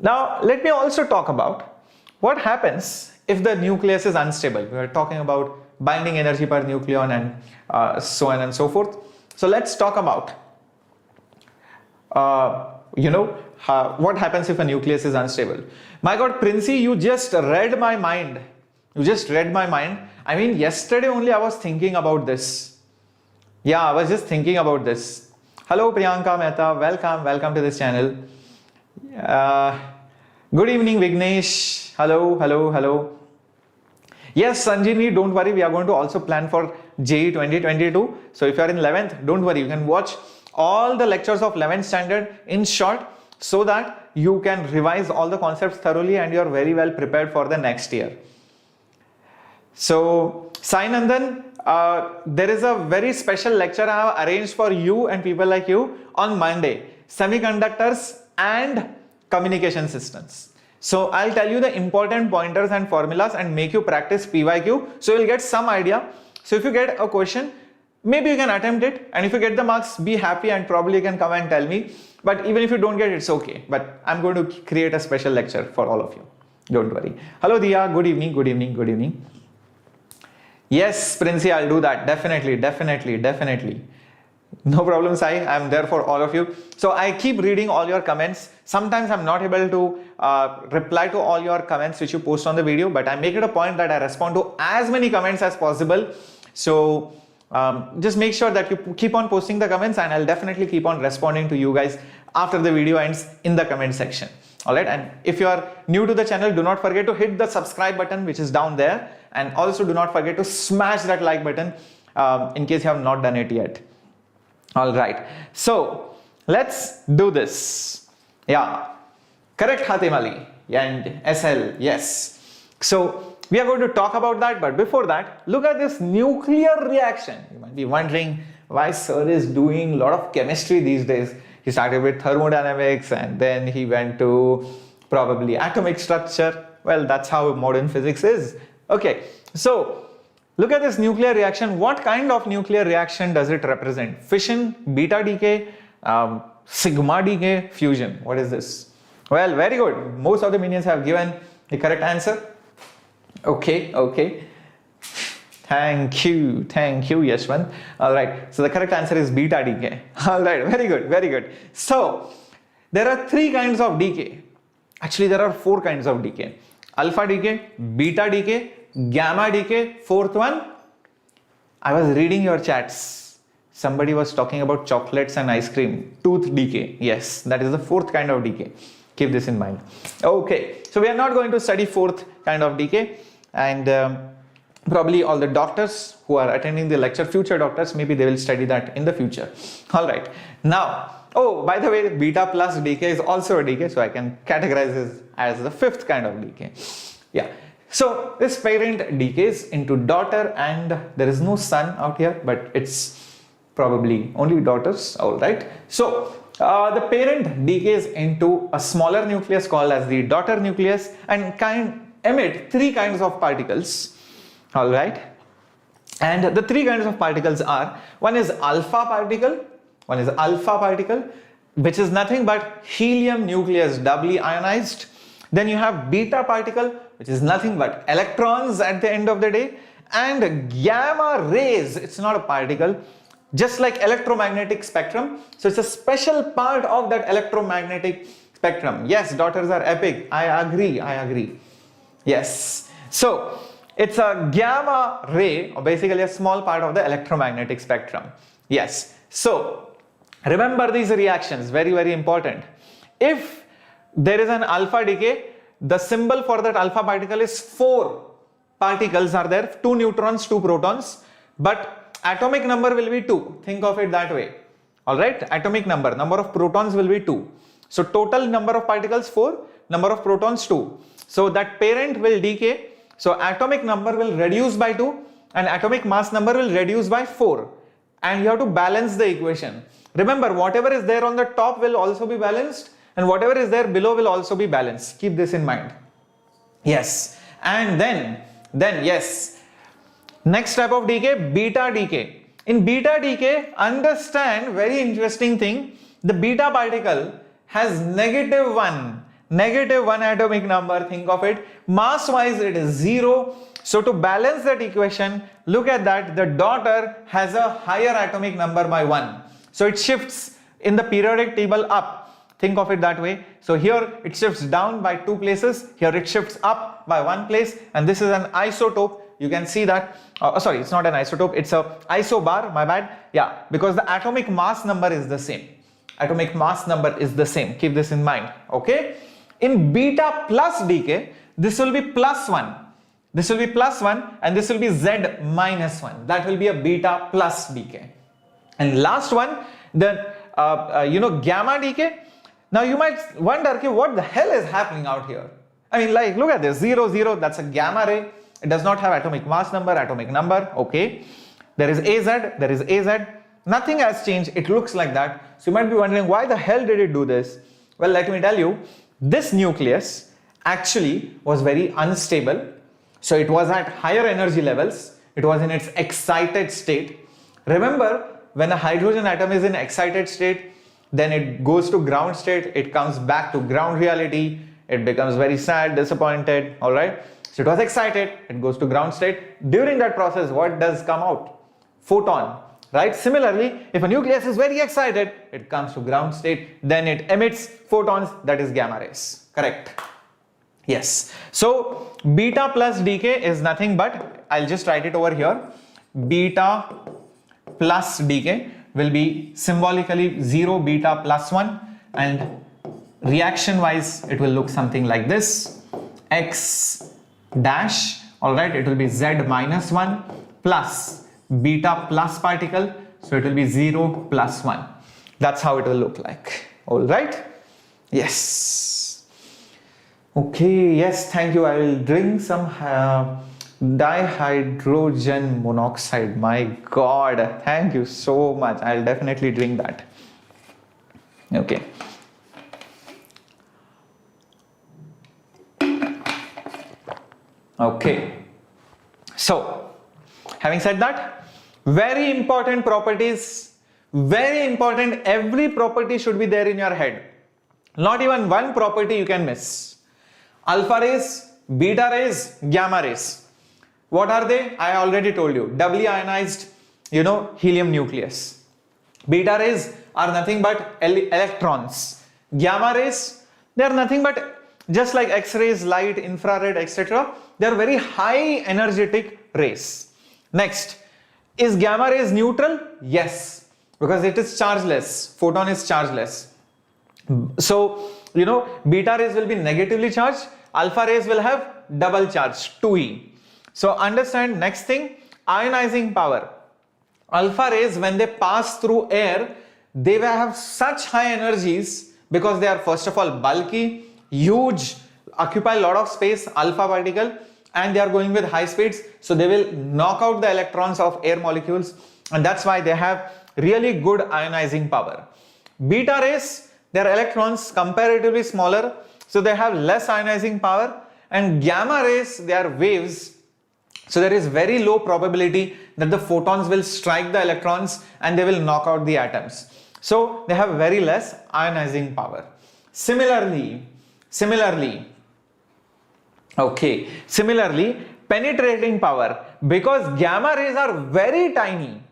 Now let me also talk about what happens if the nucleus is unstable. We are talking about binding energy per nucleon and so on and so forth. So let's talk about what happens if a nucleus is unstable. My God, Princey, you just read my mind. You just read my mind. I mean, yesterday only I was thinking about this. Yeah, I was just thinking about this. Hello, Priyanka Mehta. Welcome to this channel. Good evening, Vignesh. Hello. Yes, Sanjini, don't worry. We are going to also plan for JEE 2022. So if you are in 11th, don't worry. You can watch all the lectures of 11th standard in short, so that you can revise all the concepts thoroughly and you are very well prepared for the next year. So, Sai Nandan, there is a very special lecture I have arranged for you and people like you on Monday, semiconductors and communication systems. So I'll tell you the important pointers and formulas and make you practice PYQ, so you'll get some idea. So if you get a question, maybe you can attempt it, and if you get the marks, be happy and probably you can come and tell me. But even if you don't get it, it's okay. But I'm going to create a special lecture for all of you. Don't worry. Hello Diya, good evening. Yes, Princey, I'll do that. Definitely. No problem, Sai. I'm there for all of you. So I keep reading all your comments. Sometimes I'm not able to reply to all your comments which you post on the video, but I make it a point that I respond to as many comments as possible. So just make sure that you keep on posting the comments, and I'll definitely keep on responding to you guys after the video ends in the comment section. Alright, and if you are new to the channel, do not forget to hit the subscribe button which is down there, and also do not forget to smash that like button in case you have not done it yet. Alright, so let's do this. Yeah, correct, Hatim Ali and SL, yes. So we are going to talk about that, but before that, look at this nuclear reaction. You might be wondering why sir is doing a lot of chemistry these days. He started with thermodynamics and then he went to probably atomic structure. Well, that's how modern physics is. Okay, so look at this nuclear reaction. What kind of nuclear reaction does it represent? Fission, beta decay, sigma decay, fusion. What is this? Well, very good. Most of the minions have given the correct answer. Okay. Thank you, Yashwant. Alright, so the correct answer is beta decay. Alright, very good. So, there are three kinds of decay. Actually, there are four kinds of decay. Alpha decay, beta decay, gamma decay, fourth one. I was reading your chats. Somebody was talking about chocolates and ice cream. Tooth decay. Yes, that is the fourth kind of decay. Keep this in mind. Okay, so we are not going to study fourth kind of decay, and probably all the doctors who are attending the lecture, future doctors, maybe they will study that in the future. Alright, now, oh, by the way, beta plus decay is also a decay, so I can categorize this as the fifth kind of decay. Yeah, so this parent decays into daughter, and there is no son out here, but it's probably only daughters. Alright, so the parent decays into a smaller nucleus called as the daughter nucleus and can emit three kinds of particles. Alright, and the three kinds of particles are, one is alpha particle, which is nothing but helium nucleus doubly ionized. Then you have beta particle, which is nothing but electrons at the end of the day, and gamma rays. It's not a particle, just like electromagnetic spectrum. So it's a special part of that electromagnetic spectrum. Yes, daughters are epic. I agree. Yes. So it's a gamma ray, or basically a small part of the electromagnetic spectrum. Yes. So remember these reactions, very important. If there is an alpha decay, the symbol for that alpha particle is 4 particles are there, 2 neutrons, 2 protons, but atomic number will be 2. Think of it that way. Alright, atomic number of protons will be 2. So total number of particles 4, number of protons 2. So that parent will decay. So atomic number will reduce by 2 and atomic mass number will reduce by 4. And you have to balance the equation. Remember, whatever is there on the top will also be balanced and whatever is there below will also be balanced. Keep this in mind. Yes. And then yes. Next type of decay, beta decay. In beta decay, understand very interesting thing. The beta particle has negative 1 atomic number, think of it. Mass wise it is 0. So to balance that equation, look at that, the daughter has a higher atomic number by 1. So it shifts in the periodic table up. Think of it that way. So here it shifts down by 2 places, here it shifts up by 1 place, and this is an isotope. You can see that, sorry, it's not an isotope, it's a isobar, my bad. Yeah, because the atomic mass number is the same. Atomic mass number is the same. Keep this in mind, okay? In beta plus decay, this will be +1. This will be +1 and this will be Z minus 1. That will be a beta plus decay. And last one, the gamma decay. Now you might wonder, okay, what the hell is happening out here? I mean, like, look at this, 0, 0, that's a gamma ray. It does not have atomic mass number, atomic number, okay. There is AZ, nothing has changed, it looks like that. So you might be wondering, why the hell did it do this? Well, let me tell you, this nucleus actually was very unstable. So it was at higher energy levels, it was in its excited state. Remember, when a hydrogen atom is in excited state, then it goes to ground state, it comes back to ground reality, it becomes very sad, disappointed, alright. So it was excited, it goes to ground state. During that process, what does come out? Photon, right? Similarly, if a nucleus is very excited, it comes to ground state, then it emits photons, that is gamma rays, correct? Yes. So beta plus decay is nothing but, I'll just write it over here, beta plus decay will be symbolically 0, beta plus 1, and reaction wise it will look something like this, X dash, alright, it will be Z minus 1 plus beta plus particle, so it will be 0 plus 1. That's how it will look like, alright? Yes. Okay, yes, thank you. I will drink some dihydrogen monoxide. My God, thank you so much. I'll definitely drink that. Okay. Okay. So, having said that, very important properties, very important. Every property should be there in your head. Not even one property you can miss. Alpha rays, beta rays, gamma rays. What are they? I already told you. Doubly ionized, helium nucleus. Beta rays are nothing but electrons. Gamma rays, they are nothing but just like X-rays, light, infrared, etc. They are very high energetic rays. Next, is gamma rays neutral? Yes, because it is chargeless. Photon is chargeless. So, beta rays will be negatively charged. Alpha rays will have double charge, 2e. So understand, next thing, ionizing power. Alpha rays, when they pass through air, they will have such high energies because they are first of all bulky, huge, occupy a lot of space, alpha particle, and they are going with high speeds. So they will knock out the electrons of air molecules, and that's why they have really good ionizing power. Beta rays, their electrons comparatively smaller, so they have less ionizing power. And gamma rays, they are waves, so there is very low probability that the photons will strike the electrons and they will knock out the atoms. So they have very less ionizing power. Similarly, penetrating power, because gamma rays are very tiny,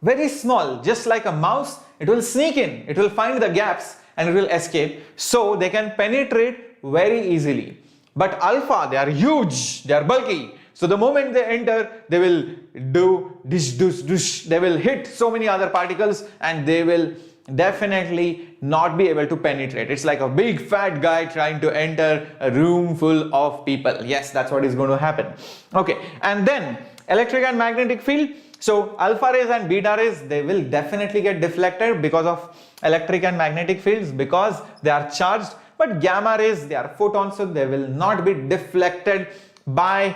very small, just like a mouse, it will sneak in, it will find the gaps and it will escape, so they can penetrate very easily. But alpha, they are huge, they are bulky, so the moment they enter, they will do dish, dush, dush, they will hit so many other particles and they will definitely not be able to penetrate. It's like a big fat guy trying to enter a room full of people. Yes, that's what is going to happen. Okay, and then electric and magnetic field. So alpha rays and beta rays, they will definitely get deflected because of electric and magnetic fields, because they are charged. But gamma rays, they are photons, so they will not be deflected by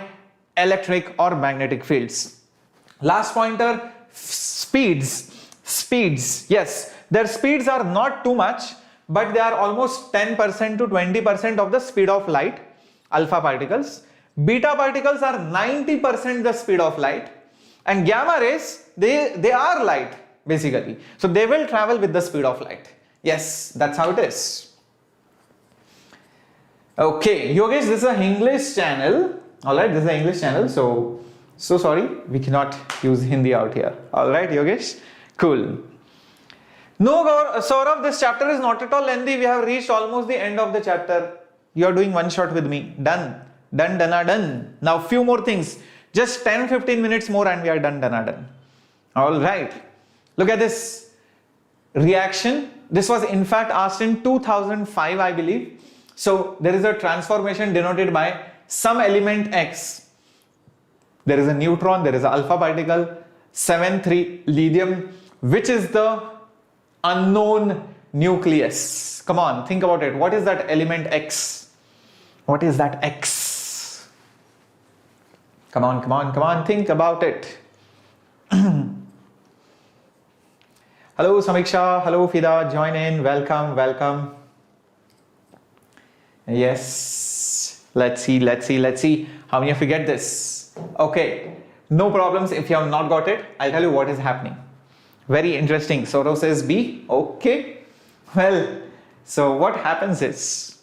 electric or magnetic fields. Last pointer, speeds. Yes, their speeds are not too much, but they are almost 10% to 20% of the speed of light, alpha particles. Beta particles are 90% the speed of light, and gamma rays, they are light basically, so they will travel with the speed of light. Yes, that's how it is. Okay, Yogesh, this is a English channel. Alright, this is an English channel, so sorry, we cannot use Hindi out here. Alright, Yogesh, cool. No, Saurav, this chapter is not at all lengthy. We have reached almost the end of the chapter. You are doing one shot with me. Done. Now few more things. Just 10-15 minutes more and we are done. Alright. Look at this reaction. This was in fact asked in 2005, I believe. So there is a transformation denoted by some element X. There is a neutron, there is an alpha particle, 7,3 lithium, which is the unknown nucleus. Come on, think about it. What is that element X? What is that X? Come on, think about it. Hello Samiksha, hello Fida, join in, welcome. Yes, let's see how many of you get this. Okay, no problems if you have not got it. I'll tell you what is happening. Very interesting. Saurav says B. Okay. Well, so what happens is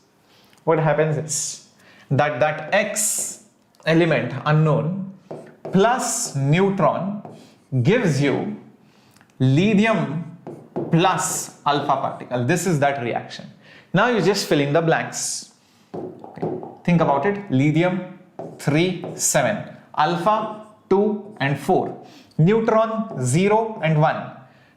that X element unknown plus neutron gives you lithium plus alpha particle. This is that reaction. Now you just fill in the blanks. Okay. Think about it. Lithium 3, 7, alpha 2 and 4, neutron 0 and 1.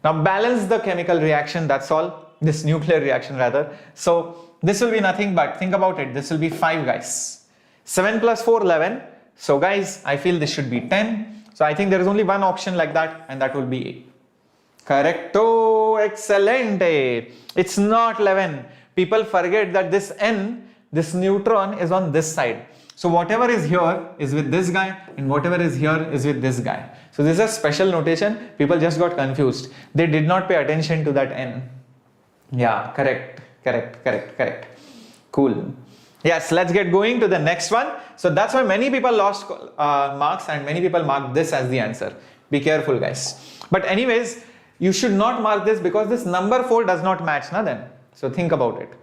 Now balance the chemical reaction, that's all, this nuclear reaction rather. So this will be nothing but, think about it, this will be 5 guys. 7 plus 4, 11. So guys, I feel this should be 10. So I think there is only one option like that, and that will be A. Correcto, excelente. It's not 11. People forget that this N, this neutron is on this side. So whatever is here is with this guy and whatever is here is with this guy. So this is a special notation. People just got confused. They did not pay attention to that N. Yeah, correct. Cool. Yes, let's get going to the next one. So that's why many people lost marks and many people marked this as the answer. Be careful guys. But anyways, you should not mark this because this number 4 does not match na then. So think about it.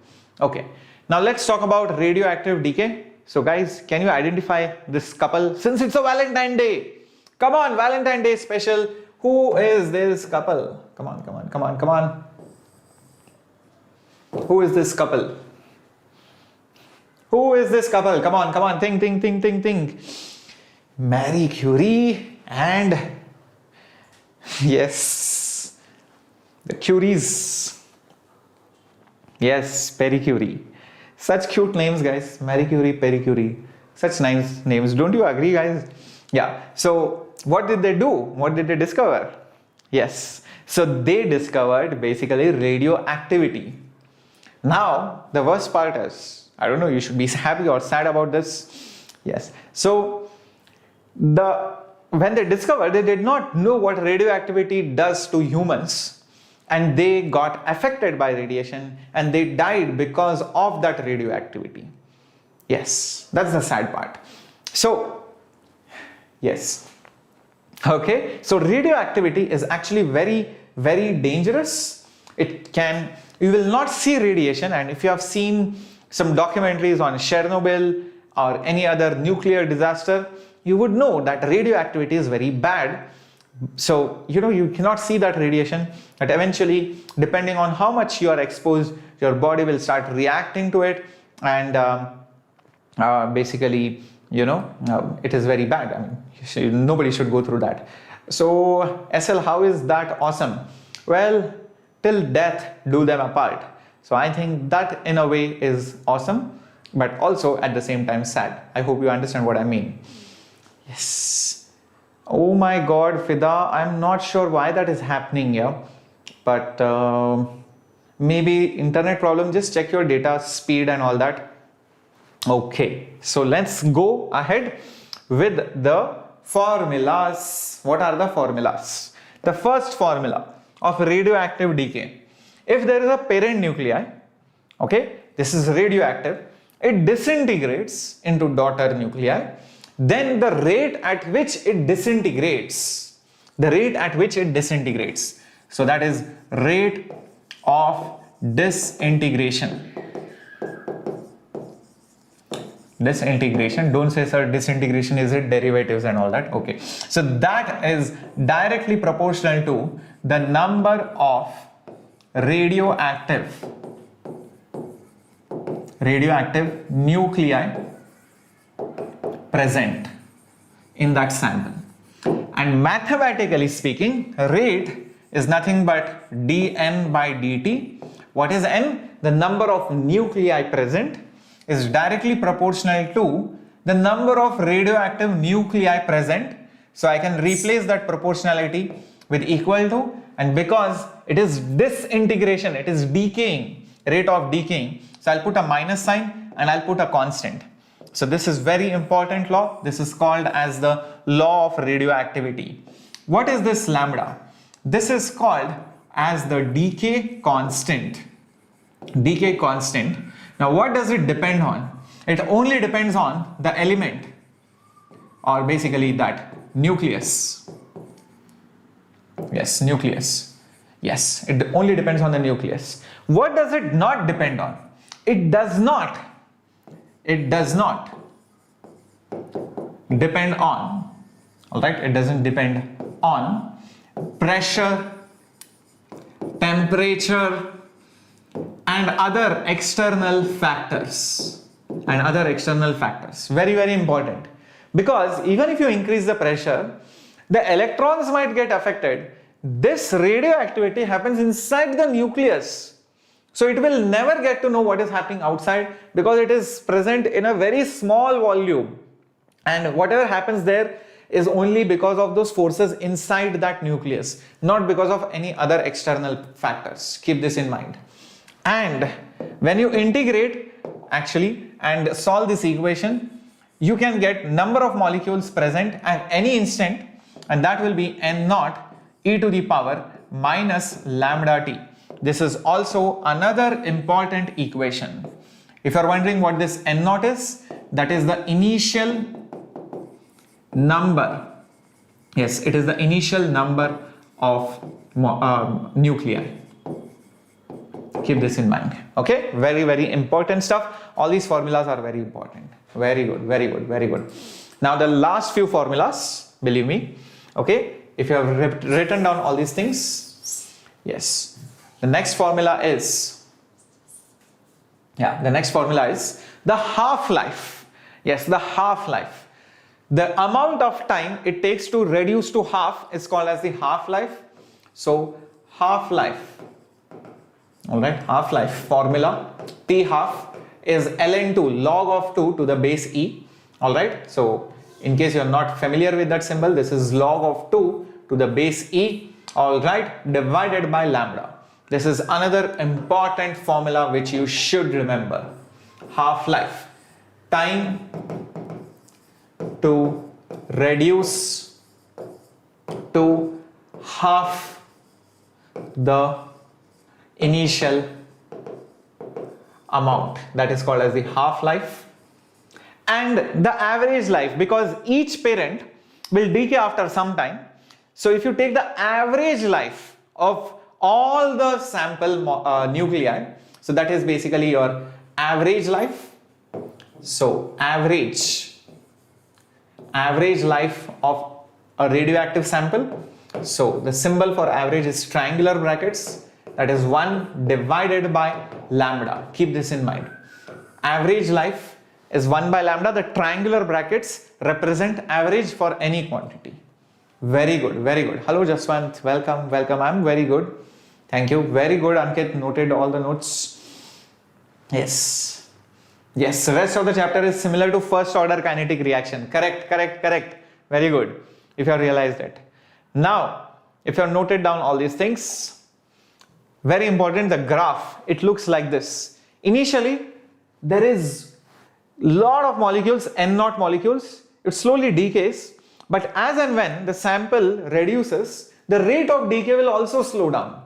Okay. Now let's talk about radioactive decay. So guys, can you identify this couple? Since it's a Valentine Day. Come on, Valentine Day special. Who is this couple? Come on. Who is this couple? Come on. Think. Marie Curie and yes, the Curies. Yes, Marie Curie. Such cute names, guys. Marie Curie, Marie Curie. Such nice names. Don't you agree, guys? Yeah. So what did they do? What did they discover? Yes. So they discovered basically radioactivity. Now, the worst part is, I don't know, you should be happy or sad about this. Yes. So when they discovered, they did not know what radioactivity does to humans. And they got affected by radiation and they died because of that radioactivity. Yes, that's the sad part. So, yes. Okay, so radioactivity is actually very, very dangerous. You will not see radiation, and if you have seen some documentaries on Chernobyl or any other nuclear disaster, you would know that radioactivity is very bad. So, you cannot see that radiation, but eventually, depending on how much you are exposed, your body will start reacting to it, and basically, it is very bad. I mean, nobody should go through that. So, SL, how is that awesome? Well, till death do them apart. So, I think that in a way is awesome, but also at the same time sad. I hope you understand what I mean. Yes. Oh my god, Fida, I'm not sure why that is happening here, but maybe internet problem. Just check your data speed and all that. Okay, so let's go ahead with the formulas. What are the formulas? The first formula of radioactive decay. If there is a parent nuclei, okay, this is radioactive, it disintegrates into daughter nuclei, then the rate at which it disintegrates, so that is rate of disintegration. Don't say sir disintegration, is it derivatives and all that? Okay, so that is directly proportional to the number of radioactive nuclei present in that sample. And mathematically speaking, rate is nothing but dN by dt. What is N? The number of nuclei present is directly proportional to the number of radioactive nuclei present. So I can replace that proportionality with equal to, and because it is disintegration, it is decaying, rate of decaying, so I'll put a minus sign and I'll put a constant. So this is very important law. This is called as the law of radioactivity. What is this lambda? This is called as the decay constant. Decay constant. Now what does it depend on? It only depends on the element, or basically that nucleus. Yes, nucleus. Yes, it only depends on the nucleus. What does it not depend on? It does not depend on, all right, it doesn't depend on pressure, temperature, and other external factors. Very, very important, because even if you increase the pressure, the electrons might get affected. This radioactivity happens inside the nucleus. So it will never get to know what is happening outside, because it is present in a very small volume, and whatever happens there is only because of those forces inside that nucleus, not because of any other external factors. Keep this in mind. And when you integrate actually and solve this equation, you can get number of molecules present at any instant, and that will be n naught e to the power minus lambda t. This is also another important equation. If you are wondering what this n naught is, that is the initial number. Yes, it is the initial number of nuclei. Keep this in mind. Okay, very, very important stuff. All these formulas are very important. Very good, very good, very good. Now the last few formulas, believe me, okay, if you have written down all these things, yes. The next formula is, the half-life. Yes, the half-life. The amount of time it takes to reduce to half is called as the half-life. So half-life, all right, half-life formula, T half is ln2, log of 2 to the base e. All right, so in case you are not familiar with that symbol, this is log of 2 to the base e, all right, divided by lambda. This is another important formula which you should remember. Half-life, time to reduce to half the initial amount, that is called as the half-life. And the average life, because each parent will decay after some time. So if you take the average life of all the sample nuclei, so that is basically your average life. So average life of a radioactive sample. So the symbol for average is triangular brackets, that is 1 divided by lambda. Keep this in mind. Average life is 1 by lambda. The triangular brackets represent average for any quantity. Very good, very good. Hello Jaswant, welcome, welcome. I'm very good. Thank you. Very good. Ankit noted all the notes. Yes. Yes, the rest of the chapter is similar to first order kinetic reaction. Correct, correct, correct. Very good. if you have realized it. Now, if you have noted down all these things, very important, the graph, it looks like this. Initially, there is lot of molecules, N0 molecules, it slowly decays, but as and when the sample reduces, the rate of decay will also slow down.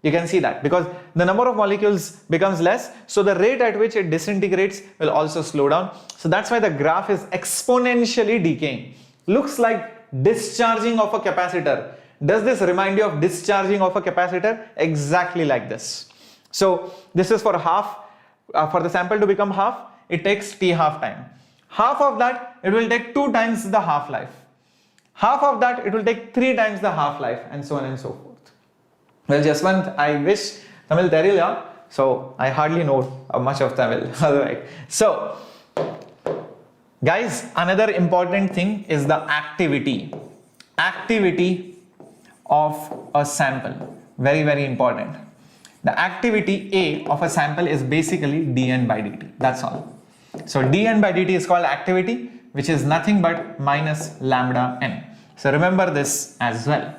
You can see that because the number of molecules becomes less, so the rate at which it disintegrates will also slow down. So that's why the graph is exponentially decaying. Looks like discharging of a capacitor. Does this remind you of discharging of a capacitor? Exactly like this. So this is for half, for the sample to become half, it takes t half time. Half of that, it will take 2 times the half-life. Half of that, it will take 3 times the half-life, and so on and so forth. Well, Jaswant, I wish Tamil Terila, so I hardly know much of Tamil. Alright. So, guys, another important thing is the activity. Activity of a sample. Very, very important. The activity A of a sample is basically dN by dt. That's all. So dN by dt is called activity, which is nothing but minus lambda n. So remember this as well.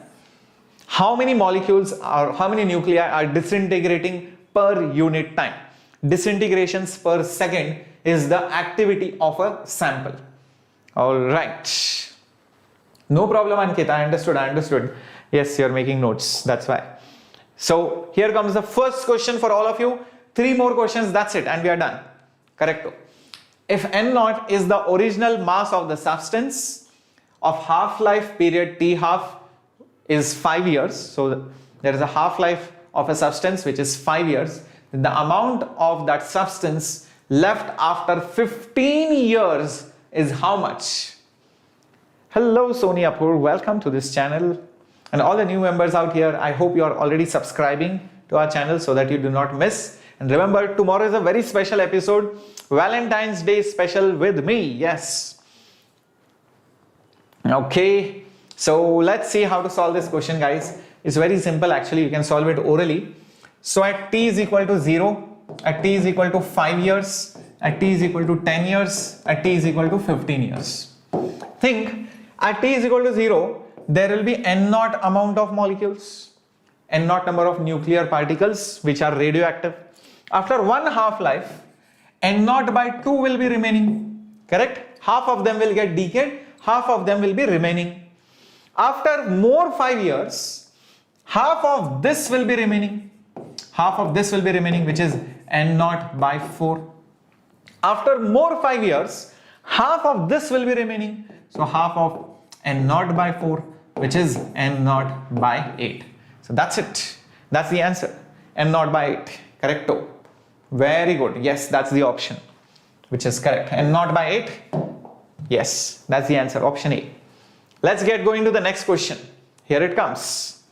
How many molecules or how many nuclei are disintegrating per unit time? Disintegrations per second is the activity of a sample. Alright. No problem, Ankita. I understood. Yes, you're making notes. That's why. So here comes the first question for all of you. 3 more questions, that's it, and we are done. Correcto. If N0 is the original mass of the substance of half-life period T half is 5 years. So there is a half-life of a substance which is 5 years. The amount of that substance left after 15 years is how much? Hello Sonia Pur, welcome to this channel. And all the new members out here, I hope you are already subscribing to our channel so that you do not miss. And remember, tomorrow is a very special episode, Valentine's Day special with me. Yes. Okay. So let's see how to solve this question, guys. It's very simple actually. You can solve it orally. So at t is equal to 0, at t is equal to 5 years, at t is equal to 10 years, at t is equal to 15 years. Think at t is equal to 0, there will be N0 amount of molecules, N0 number of nuclear particles which are radioactive. After one half-life, N0 by 2 will be remaining, correct? Half of them will get decayed, half of them will be remaining. After more 5 years, half of this will be remaining, which is N0 by 4. After more 5 years, half of this will be remaining, so half of N0 by 4, which is N0 by 8. So that's it. That's the answer. N0 by 8. Correcto. Very good. Yes, that's the option, which is correct. N0 by 8. Yes, that's the answer. Option A. Let's get going to the next question. Here it comes.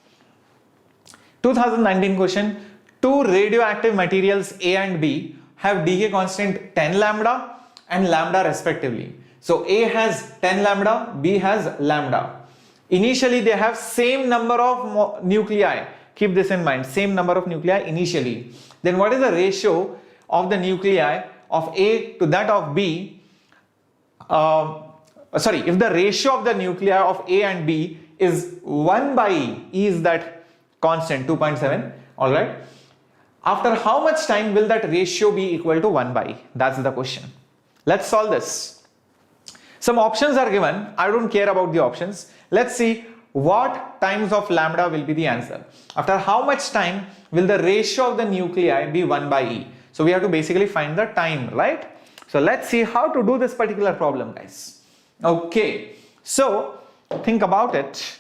2019 question. 2 radioactive materials A and B have decay constant 10 lambda and lambda respectively. So A has 10 lambda, B has lambda. Initially they have same number of nuclei. Keep this in mind, same number of nuclei initially. Then what is the ratio of the nuclei of A to that of B? If the ratio of the nuclei of A and B is 1 by E is that constant 2.7, alright. After how much time will that ratio be equal to 1 by E? That's the question. Let's solve this. Some options are given. I don't care about the options. Let's see what times of lambda will be the answer. After how much time will the ratio of the nuclei be 1 by E? So we have to basically find the time, right? So let's see how to do this particular problem, guys. Okay. So think about it.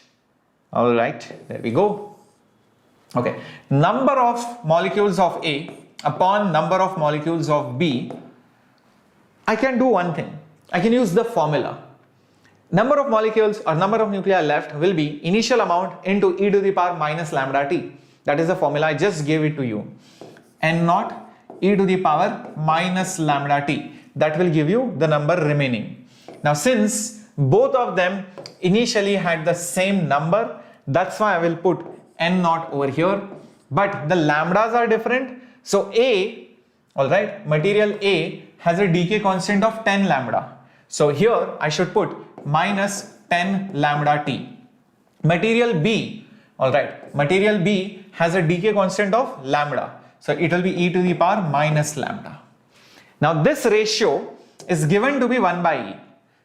All right. There we go. Okay. Number of molecules of A upon number of molecules of B. I can do one thing. I can use the formula. Number of molecules or number of nuclei left will be initial amount into e to the power minus lambda t. That is the formula. I just gave it to you. N0 e to the power minus lambda t. That will give you the number remaining. Now since both of them initially had the same number, that's why I will put N0 over here. But the lambdas are different. So A, alright, material A has a decay constant of 10 lambda. So here I should put minus 10 lambda t. Material B, alright, material B has a decay constant of lambda. So it will be e to the power minus lambda. Now this ratio is given to be 1 by e.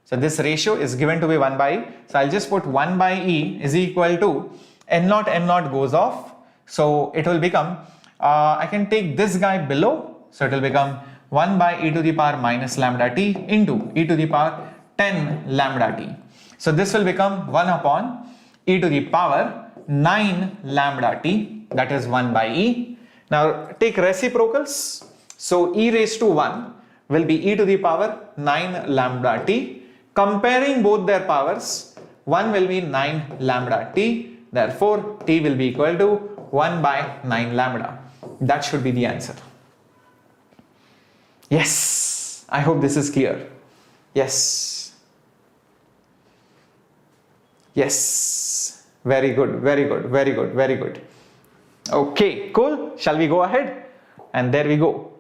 So this ratio is given to be 1 by e. So I'll just put 1 by e is equal to n naught goes off. So it will become, I can take this guy below. So it will become 1 by e to the power minus lambda t into e to the power 10 lambda t. So this will become 1 upon e to the power 9 lambda t, that is 1 by e. Now take reciprocals. So e raised to 1 will be e to the power 9 lambda t. Comparing both their powers, 1 will be 9 lambda t. Therefore, t will be equal to 1 by 9 lambda. That should be the answer. Yes, I hope this is clear. Yes. Yes. Very good, very good, very good, very good. Okay, cool. Shall we go ahead? And there we go.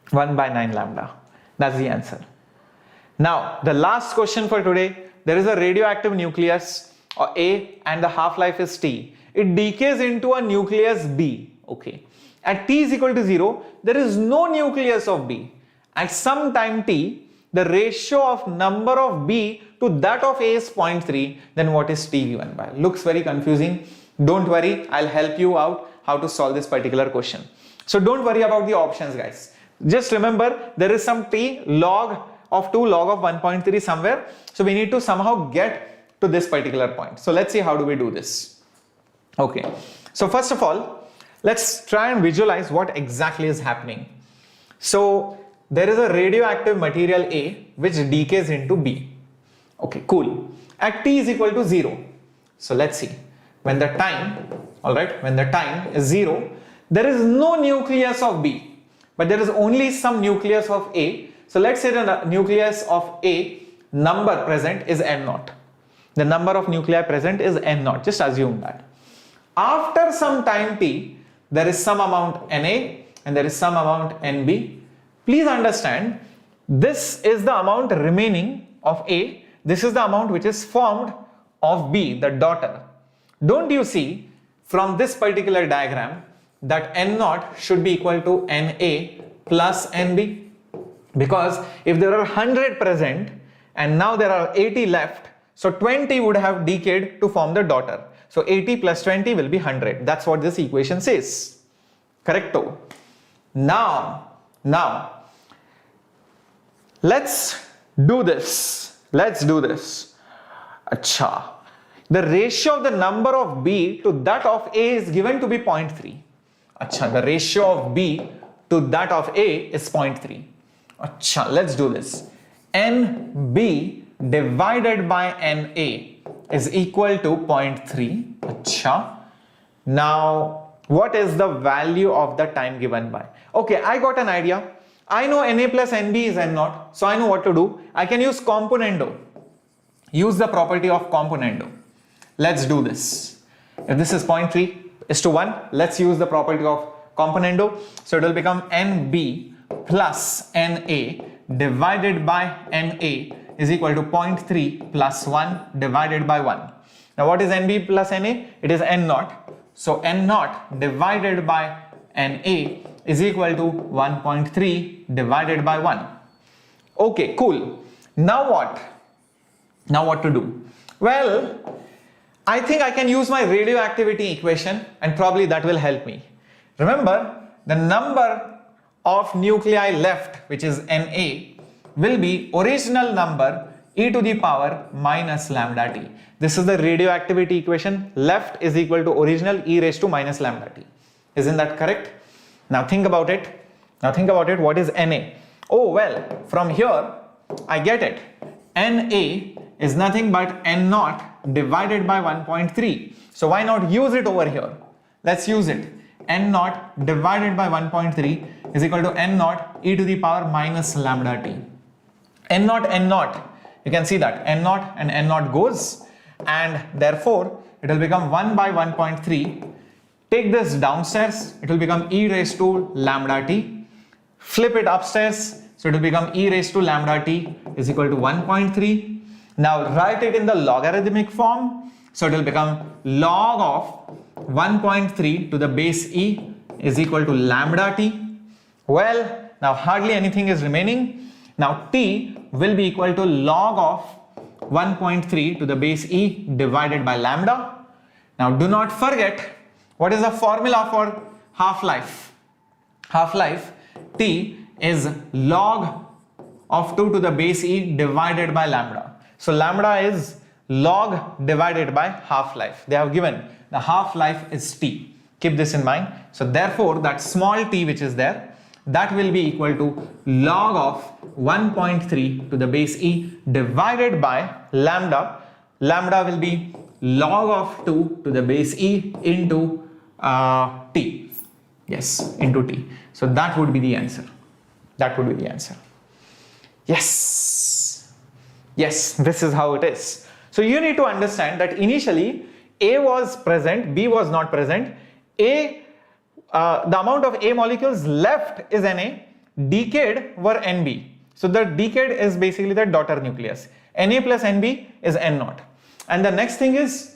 1 by 9 lambda. That's the answer. Now, the last question for today. There is a radioactive nucleus or A and the half-life is T. It decays into a nucleus B. Okay. At T is equal to 0, there is no nucleus of B. At some time T, the ratio of number of B to that of A is 0.3. Then what is T given by? Looks very confusing. Don't worry, I'll help you out how to solve this particular question. So don't worry about the options, guys. Just remember there is some T log of 2 log of 1.3 somewhere. So we need to somehow get to this particular point. So let's see how do we do this. Okay. So first of all, let's try and visualize what exactly is happening. So there is a radioactive material A which decays into B. Okay, cool. At T is equal to 0. So let's see. When the time, alright, when the time is 0, there is no nucleus of B, but there is only some nucleus of A. So let's say the nucleus of A number present is n0. The number of nuclei present is n0. Just assume that. After some time t, there is some amount Na and there is some amount Nb. Please understand, this is the amount remaining of A. This is the amount which is formed of B, the daughter. Don't you see from this particular diagram that N0 should be equal to Na plus Nb? Because if there are 100 present and now there are 80 left, so 20 would have decayed to form the daughter. So 80 plus 20 will be 100. That's what this equation says. Correcto. Now, let's do this. Acha. The ratio of the number of B to that of A is given to be 0.3. Acha, the ratio of B to that of A is 0.3. Acha, let's do this. NB divided by NA is equal to 0.3. Acha. Now, what is the value of the time given by? Okay, I got an idea. I know Na plus Nb is N0, so I know what to do. I can use componendo. Use the property of componendo. Let's do this. If this is 0.3 is to 1, let's use the property of componendo. So it will become Nb plus Na divided by Na is equal to 0.3 plus 1 divided by 1. Now what is Nb plus Na? It is N0. So N0 divided by Na is equal to 1.3 divided by 1. Okay, cool. Now what? Now what to do? Well, I think I can use my radioactivity equation and probably that will help me. Remember, the number of nuclei left, which is Na, will be original number e to the power minus lambda t. This is the radioactivity equation. Left is equal to original e raised to minus lambda t. Isn't that correct? Now think about it. What is Na? Oh well, from here I get it. Na is nothing but N0 divided by 1.3. So why not use it over here? Let's use it. N0 divided by 1.3 is equal to N0 e to the power minus lambda t. N0, you can see that N0 and N0 goes, and therefore it will become 1 by 1.3. Take this downstairs, it will become e raised to lambda t. Flip it upstairs, so it will become e raised to lambda t is equal to 1.3. Now write it in the logarithmic form. So it will become log of 1.3 to the base e is equal to lambda t. Well, now hardly anything is remaining. Now t will be equal to log of 1.3 to the base e divided by lambda. Now do not forget, what is the formula for half-life? Half-life t is log of 2 to the base e divided by lambda. So lambda is log divided by half-life. They have given the half-life is t. Keep this in mind. So therefore that small t which is there, that will be equal to log of 1.3 to the base e divided by lambda. Lambda will be log of 2 to the base e into t. Yes, into t. So that would be the answer. That would be the answer. Yes. Yes, this is how it is. So you need to understand that initially A was present, B was not present. The amount of A molecules left is Na, decayed were Nb. So the decayed is basically the daughter nucleus. Na plus Nb is N0. And the next thing is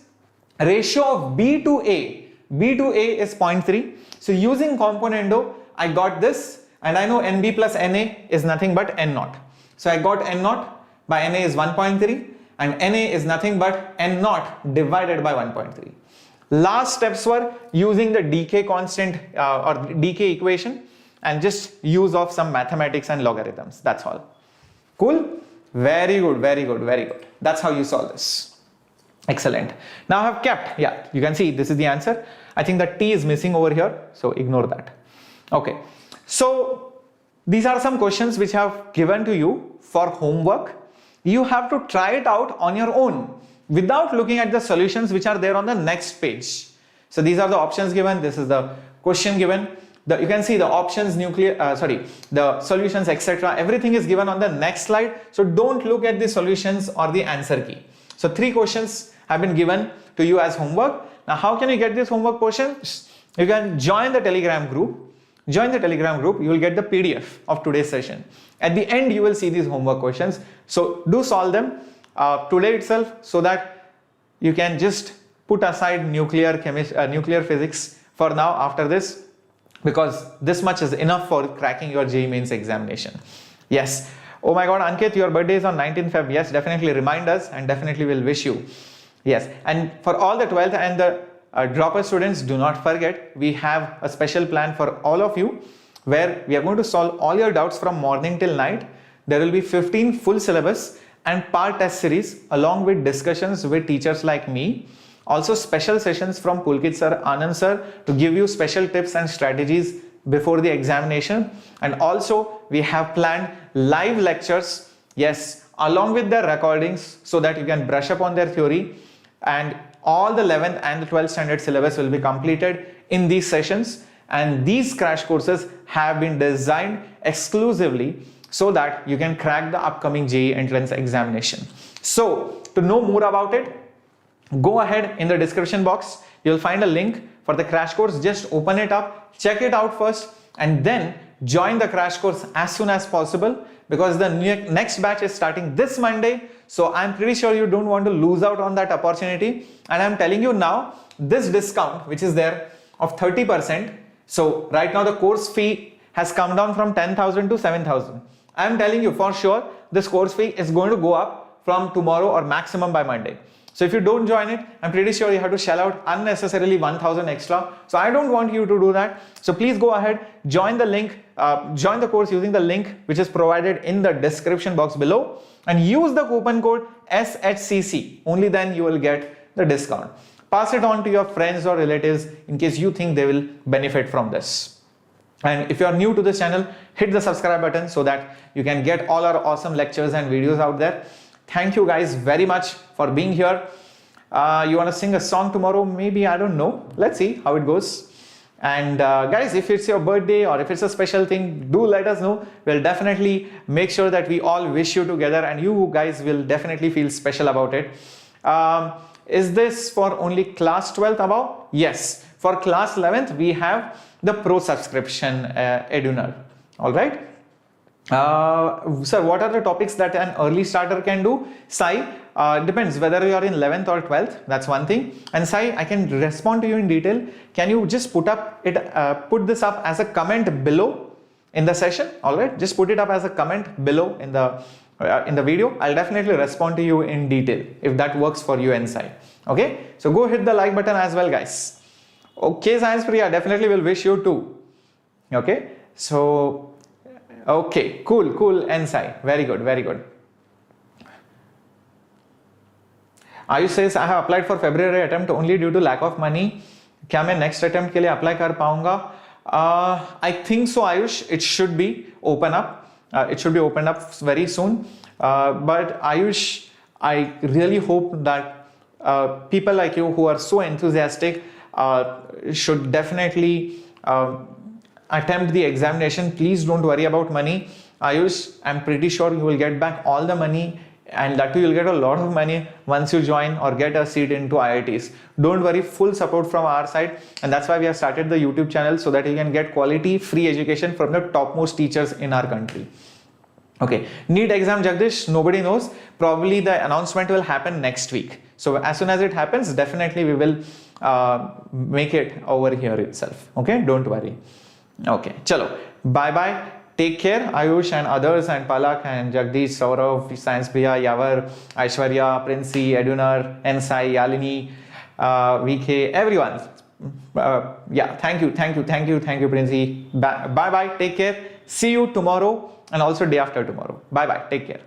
ratio of B to A. B to A is 0.3. So using componendo, I got this, and I know Nb plus Na is nothing but N0. So I got N0 by Na is 1.3 and Na is nothing but N0 divided by 1.3. Last steps were using the decay constant or decay equation and just use of some mathematics and logarithms. That's all. Cool? Very good, very good, very good. That's how you solve this. Excellent. Now I have kept, yeah, you can see this is the answer. I think the T is missing over here, so ignore that. Okay. So these are some questions which I have given to you for homework. You have to try it out on your own without looking at the solutions which are there on the next page. So these are the options given. This is the question given. You can see the options, the solutions, etc. Everything is given on the next slide. So don't look at the solutions or the answer key. So 3 questions have been given to you as homework. Now how can you get this homework questions? You can join the Telegram group. Join the Telegram group, you will get the PDF of today's session. At the end, you will see these homework questions. So do solve them today itself so that you can just put aside nuclear physics for now after this, because this much is enough for cracking your JEE Mains examination. Yes. Oh my God, Ankit, your birthday is on 19th Feb. Yes, definitely remind us and definitely will wish you. Yes. And for all the 12th and the dropper students, do not forget, we have a special plan for all of you where we are going to solve all your doubts from morning till night. There will be 15 full syllabus and part test series along with discussions with teachers like me. Also special sessions from Pulkit sir, Anand sir to give you special tips and strategies before the examination. And also we have planned live lectures, yes, along with the recordings so that you can brush up on their theory, and all the 11th and the 12th standard syllabus will be completed in these sessions. And these crash courses have been designed exclusively so that you can crack the upcoming JEE entrance examination. So to know more about it, go ahead in the description box. You'll find a link for the crash course. Just open it up, check it out first, and then join the crash course as soon as possible, because the next batch is starting this Monday. So I'm pretty sure you don't want to lose out on that opportunity. And I'm telling you now, this discount which is there of 30%. So right now the course fee has come down from 10,000 to 7,000. I'm telling you for sure, this course fee is going to go up from tomorrow or maximum by Monday. So if you don't join it, I'm pretty sure you have to shell out unnecessarily 1,000 extra. So I don't want you to do that. So please go ahead, join the link, join the course using the link which is provided in the description box below, and use the coupon code SHCC. Only then you will get the discount. Pass it on to your friends or relatives in case you think they will benefit from this. And if you are new to this channel, hit the subscribe button so that you can get all our awesome lectures and videos out there. Thank you guys very much for being here. You want to sing a song tomorrow? Maybe, I don't know. Let's see how it goes. And guys, if it's your birthday or if it's a special thing, do let us know. We'll definitely make sure that we all wish you together, and you guys will definitely feel special about it. Is this for only class 12th above? Yes. For class 11th, we have the pro subscription edunar. All right. Sir, what are the topics that an early starter can do? Sai, depends whether you are in 11th or 12th. That's one thing. And Sai, I can respond to you in detail. Can you just put this up as a comment below in the session? All right, just put it up as a comment below in the video. I'll definitely respond to you in detail if that works for you and Sai. Okay, so go hit the like button as well, guys. Okay, Science Priya, definitely will wish you too. Okay, so okay, cool, Ensai, very good. Ayush says, I have applied for February attempt only due to lack of money. क्या मैं next attempt के लिए apply कर पाऊंगा? I think so, Ayush. It should be open up. It should be opened up very soon. But Ayush, I really hope that people like you who are so enthusiastic should definitely attempt the examination. Please don't worry about money. Ayush, I'm pretty sure you will get back all the money, and that too you'll get a lot of money once you join or get a seat into IITs. Don't worry, full support from our side, and that's why we have started the YouTube channel, so that you can get quality free education from the topmost teachers in our country. Okay, NEET exam, Jagdish, nobody knows. Probably the announcement will happen next week. So as soon as it happens, definitely we will make it over here itself. Okay, don't worry. Okay, chalo, bye bye. Take care, Ayush and others, and Palak and Jagdish, Saurav, Science Priya, Yavar, Aishwarya, Princey, Edunar, Ensai, Yalini, VK, everyone. Yeah, thank you, Princey. Bye bye. Take care. See you tomorrow and also day after tomorrow. Bye bye. Take care.